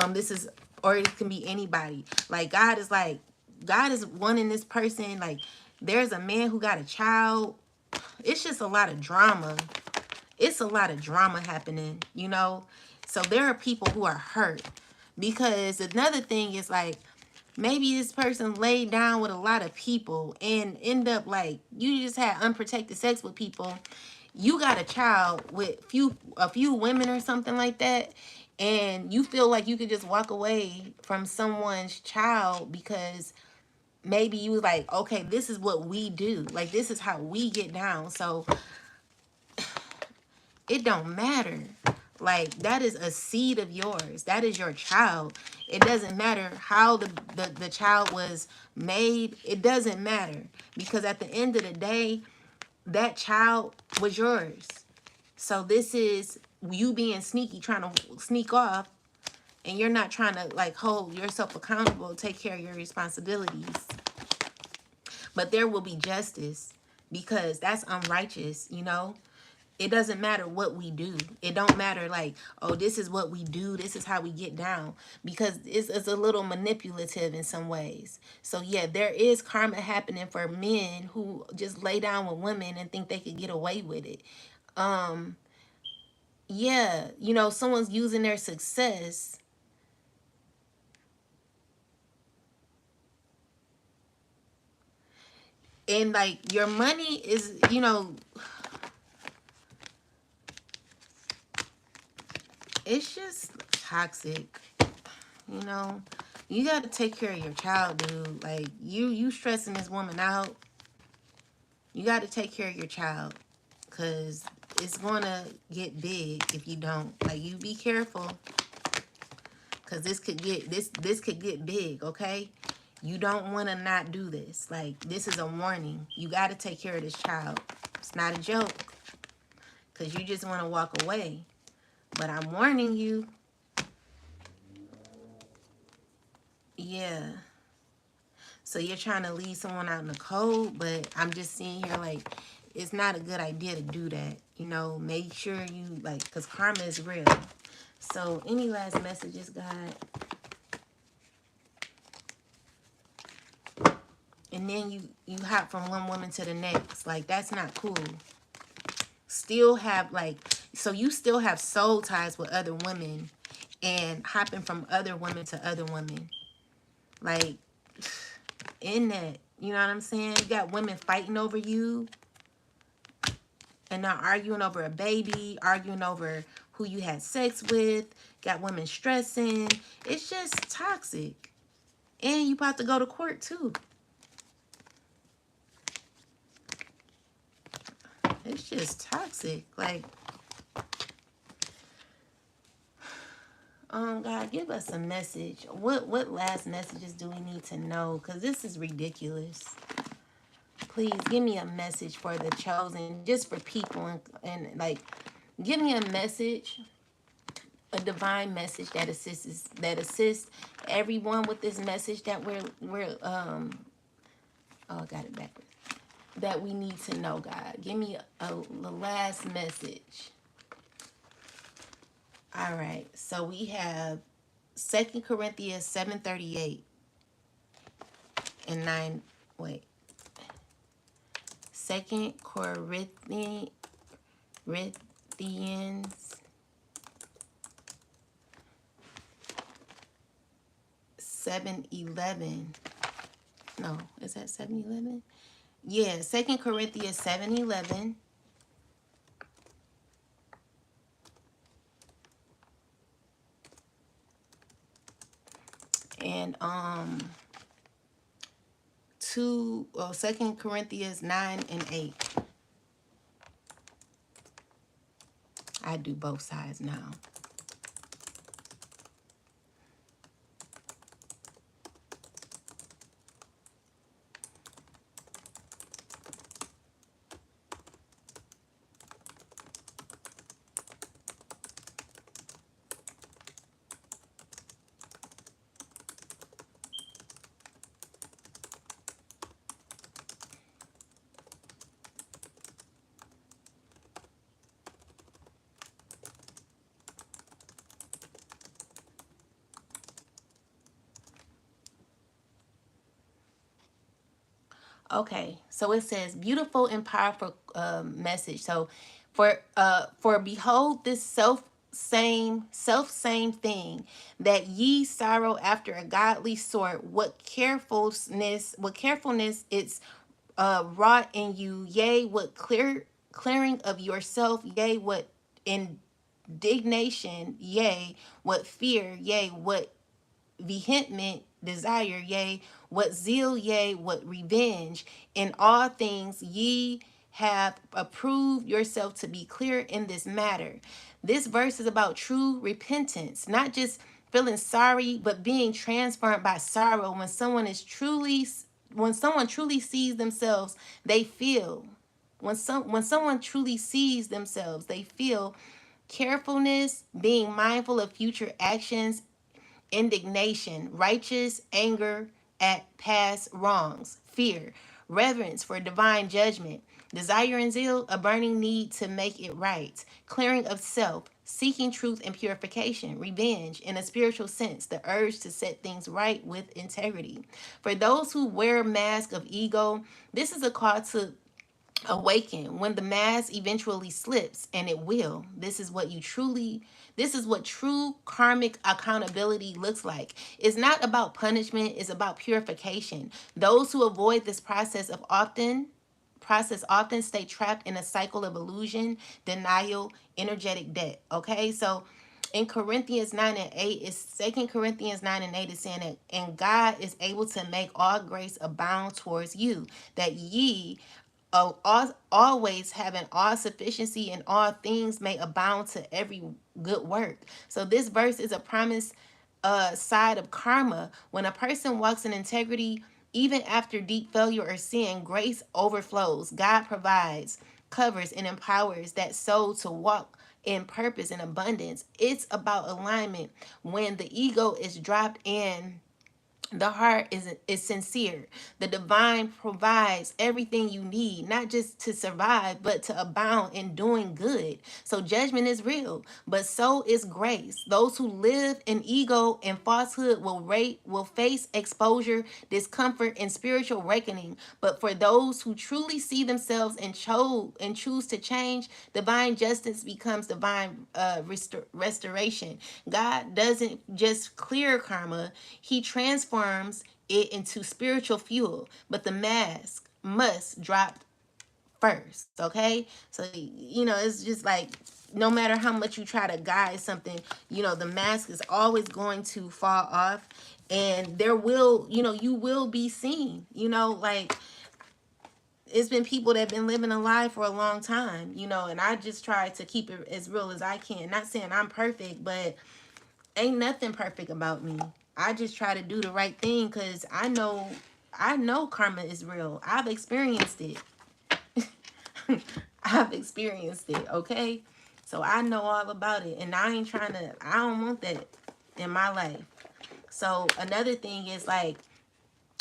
This is, or it can be anybody. Like God is wanting this person. Like there's a man who got a child. It's just a lot of drama. It's a lot of drama happening, you know? So there are people who are hurt. Because another thing is like, maybe this person laid down with a lot of people and end up like, you just had unprotected sex with people. You got a child with a few women or something like that. And you feel like you could just walk away from someone's child because maybe you was like, okay, this is what we do. Like, this is how we get down. So it don't matter. Like, that is a seed of yours. That is your child. It doesn't matter how the child was made. It doesn't matter. Because at the end of the day, that child was yours. So this is you being sneaky, trying to sneak off. And you're not trying to, like, hold yourself accountable, take care of your responsibilities. But there will be justice. Because that's unrighteous, you know? It doesn't matter what we do. It don't matter like, oh, this is what we do. This is how we get down. Because it's a little manipulative in some ways. So, yeah, there is karma happening for men who just lay down with women and think they could get away with it. Yeah, you know, someone's using their success. And, like, your money is, you know, it's just toxic, you know. You got to take care of your child, dude. Like, you stressing this woman out. You got to take care of your child. Because it's going to get big if you don't. Like, you be careful. Because this could get big, okay? You don't want to not do this. Like, this is a warning. You got to take care of this child. It's not a joke. Because you just want to walk away. But I'm warning you. Yeah. So you're trying to leave someone out in the cold, but I'm just seeing here, like, it's not a good idea to do that. You know, make sure you, like, because karma is real. So any last messages, God? And then you hop from one woman to the next. Like, that's not cool. Still have, like, so you still have soul ties with other women and hopping from other women to other women. Like, in that, you know what I'm saying? You got women fighting over you and not arguing over a baby, arguing over who you had sex with, got women stressing. It's just toxic. And you about to go to court too. It's just toxic. Like, God, give us a message. What last messages do we need to know? Because this is ridiculous. Please give me a message for the chosen, just for people, and like, give me a message, a divine message that assists everyone with this message that we're oh, I got it backwards. That we need to know, God. Give me the last message. All right. So we have 2 Corinthians 7:38 and 9. Wait. 2 Corinthians 7:11. No, is that 7:11? Yeah, 2 Corinthians 7:11. And 2 Corinthians 9 and 8. I do both sides now. Okay, so it says beautiful and powerful message. So for behold this self same thing that ye sorrow after a godly sort, what carefulness it's wrought in you, yea, what clearing of yourself, yea, what indignation, yea, what fear, yea, what vehement desire, yea, what zeal, yea, what revenge. In all things ye have approved yourself to be clear in this matter. This verse is about true repentance, not just feeling sorry, but being transformed by sorrow. When someone truly sees themselves, they feel. When someone truly sees themselves, they feel carefulness, being mindful of future actions, indignation, righteous anger at past wrongs, fear, reverence for divine judgment, desire and zeal, a burning need to make it right, clearing of self, seeking truth and purification, revenge, in a spiritual sense, the urge to set things right with integrity. For those who wear a mask of ego, this is a call to awaken when the mask eventually slips, and it will. This is what true karmic accountability looks like. It's not about punishment, it's about purification. Those who avoid this process often stay trapped in a cycle of illusion, denial, energetic debt. Okay, so in Corinthians 9 and 8, it's 2 Corinthians 9 and 8 is saying that, and God is able to make all grace abound towards you, that ye always having all sufficiency in all things may abound to every good work. So this verse is a promise side of karma. When a person walks in integrity, even after deep failure or sin, grace overflows. God provides, covers, and empowers that soul to walk in purpose and abundance. It's about alignment. When the ego is dropped in, the heart is sincere. The divine provides everything you need, not just to survive, but to abound in doing good. So judgment is real, but so is grace. Those who live in ego and falsehood will face exposure, discomfort, and spiritual reckoning. But for those who truly see themselves and choose to change, divine justice becomes divine restoration. God doesn't just clear karma, He transforms it into spiritual fuel, but the mask must drop first. Okay, so it's just like, no matter how much you try to guide something, the mask is always going to fall off, and there will you will be seen, like, it's been people that been living a lie for a long time, you know, and I just try to keep it as real as I can. Not saying I'm perfect, but ain't nothing perfect about me. I just try to do the right thing because I know karma is real. I've experienced it. I've experienced it, okay? So I know all about it. And I ain't trying to, I don't want that in my life. So another thing is like,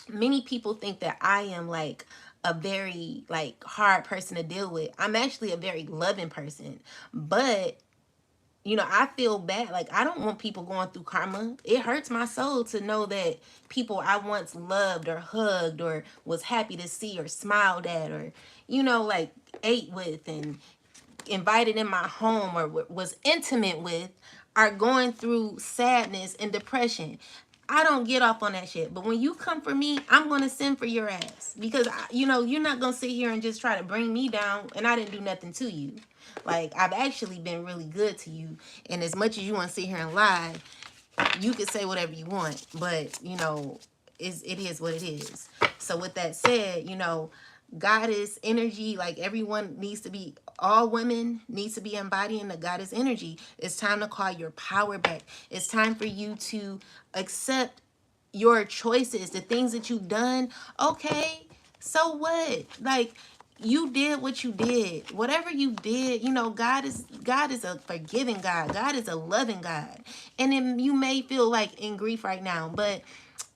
many people think that I am like a very like hard person to deal with. I'm actually a very loving person. But you know, I feel bad. Like, I don't want people going through karma. It hurts my soul to know that people I once loved or hugged or was happy to see or smiled at or, you know, like ate with and invited in my home or was intimate with are going through sadness and depression. I don't get off on that shit. But when you come for me, I'm going to send for your ass. Because, you know, you're not going to sit here and just try to bring me down and I didn't do nothing to you. Like, I've actually been really good to you. And as much as you want to sit here and lie, you can say whatever you want. But, you know, it is what it is. So with that said, you know, goddess energy, like everyone needs to be, all women needs to be embodying the goddess energy. It's time to call your power back. It's time for you to accept your choices, the things that you've done. Okay, so what? Like, you did what you did. Whatever you did, you know, God is a forgiving God. God is a loving God. And then you may feel like in grief right now, but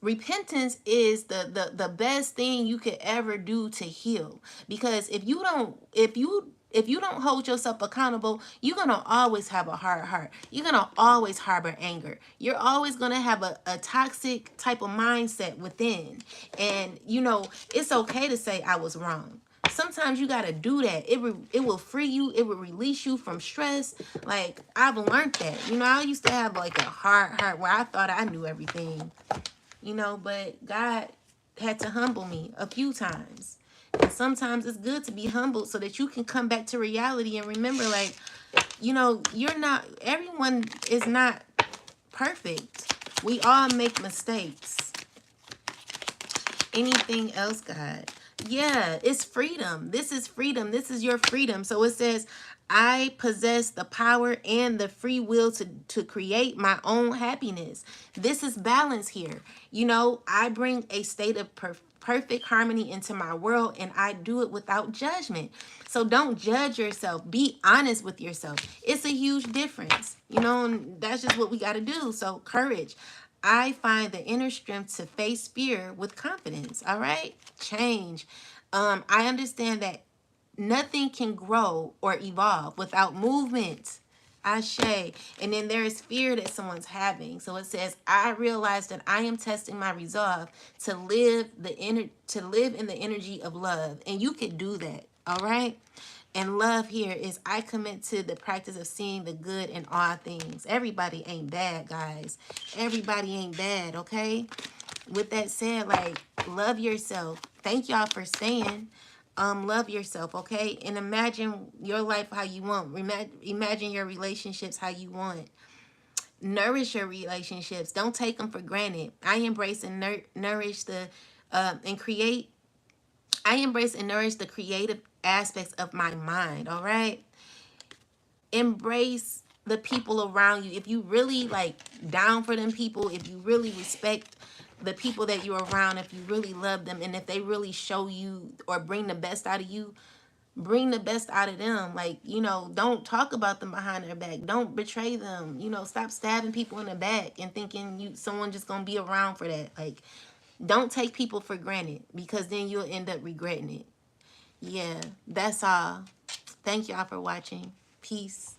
repentance is the best thing you could ever do to heal. Because if you don't hold yourself accountable, you're gonna always have a hard heart. You're gonna always harbor anger. You're always gonna have a toxic type of mindset within. And you know, it's okay to say I was wrong. Sometimes you gotta do that. It will free you. It will release you from stress. Like, I've learned that. You know, I used to have like a hard heart where I thought I knew everything. You know, but God had to humble me a few times. And sometimes it's good to be humbled so that you can come back to reality and remember, like, you know, everyone is not perfect. We all make mistakes. Anything else, God? Yeah, it's freedom. This is freedom. This is your freedom. So it says, I possess the power and the free will to create my own happiness. This is balance here. You know, I bring a state of perfect harmony into my world, and I do it without judgment. So don't judge yourself. Be honest with yourself. It's a huge difference. You know, and that's just what we got to do. So courage. I find the inner strength to face fear with confidence. All right? Change. I understand that nothing can grow or evolve without movement. Ashe. And then there is fear that someone's having. So it says, I realize that I am testing my resolve to live in the energy of love. And you could do that. All right? And love here is I commit to the practice of seeing the good in all things. Everybody ain't bad, guys. Everybody ain't bad, okay? With that said, like, love yourself. Thank y'all for staying. Love yourself, okay? And imagine your life how you want. Imagine your relationships how you want. Nourish your relationships. Don't take them for granted. I embrace and nourish the and create. I embrace and nourish the creative aspects of my mind, all right? Embrace the people around you. If you really like down for them people, if you really respect the people that you're around, if you really love them, and if they really show you or bring the best out of you, bring the best out of them. Like, you know, don't talk about them behind their back. Don't betray them. You know, stop stabbing people in the back and thinking someone just gonna be around for that. Like, don't take people for granted, because then you'll end up regretting it. Yeah, that's all. Thank y'all for watching. Peace.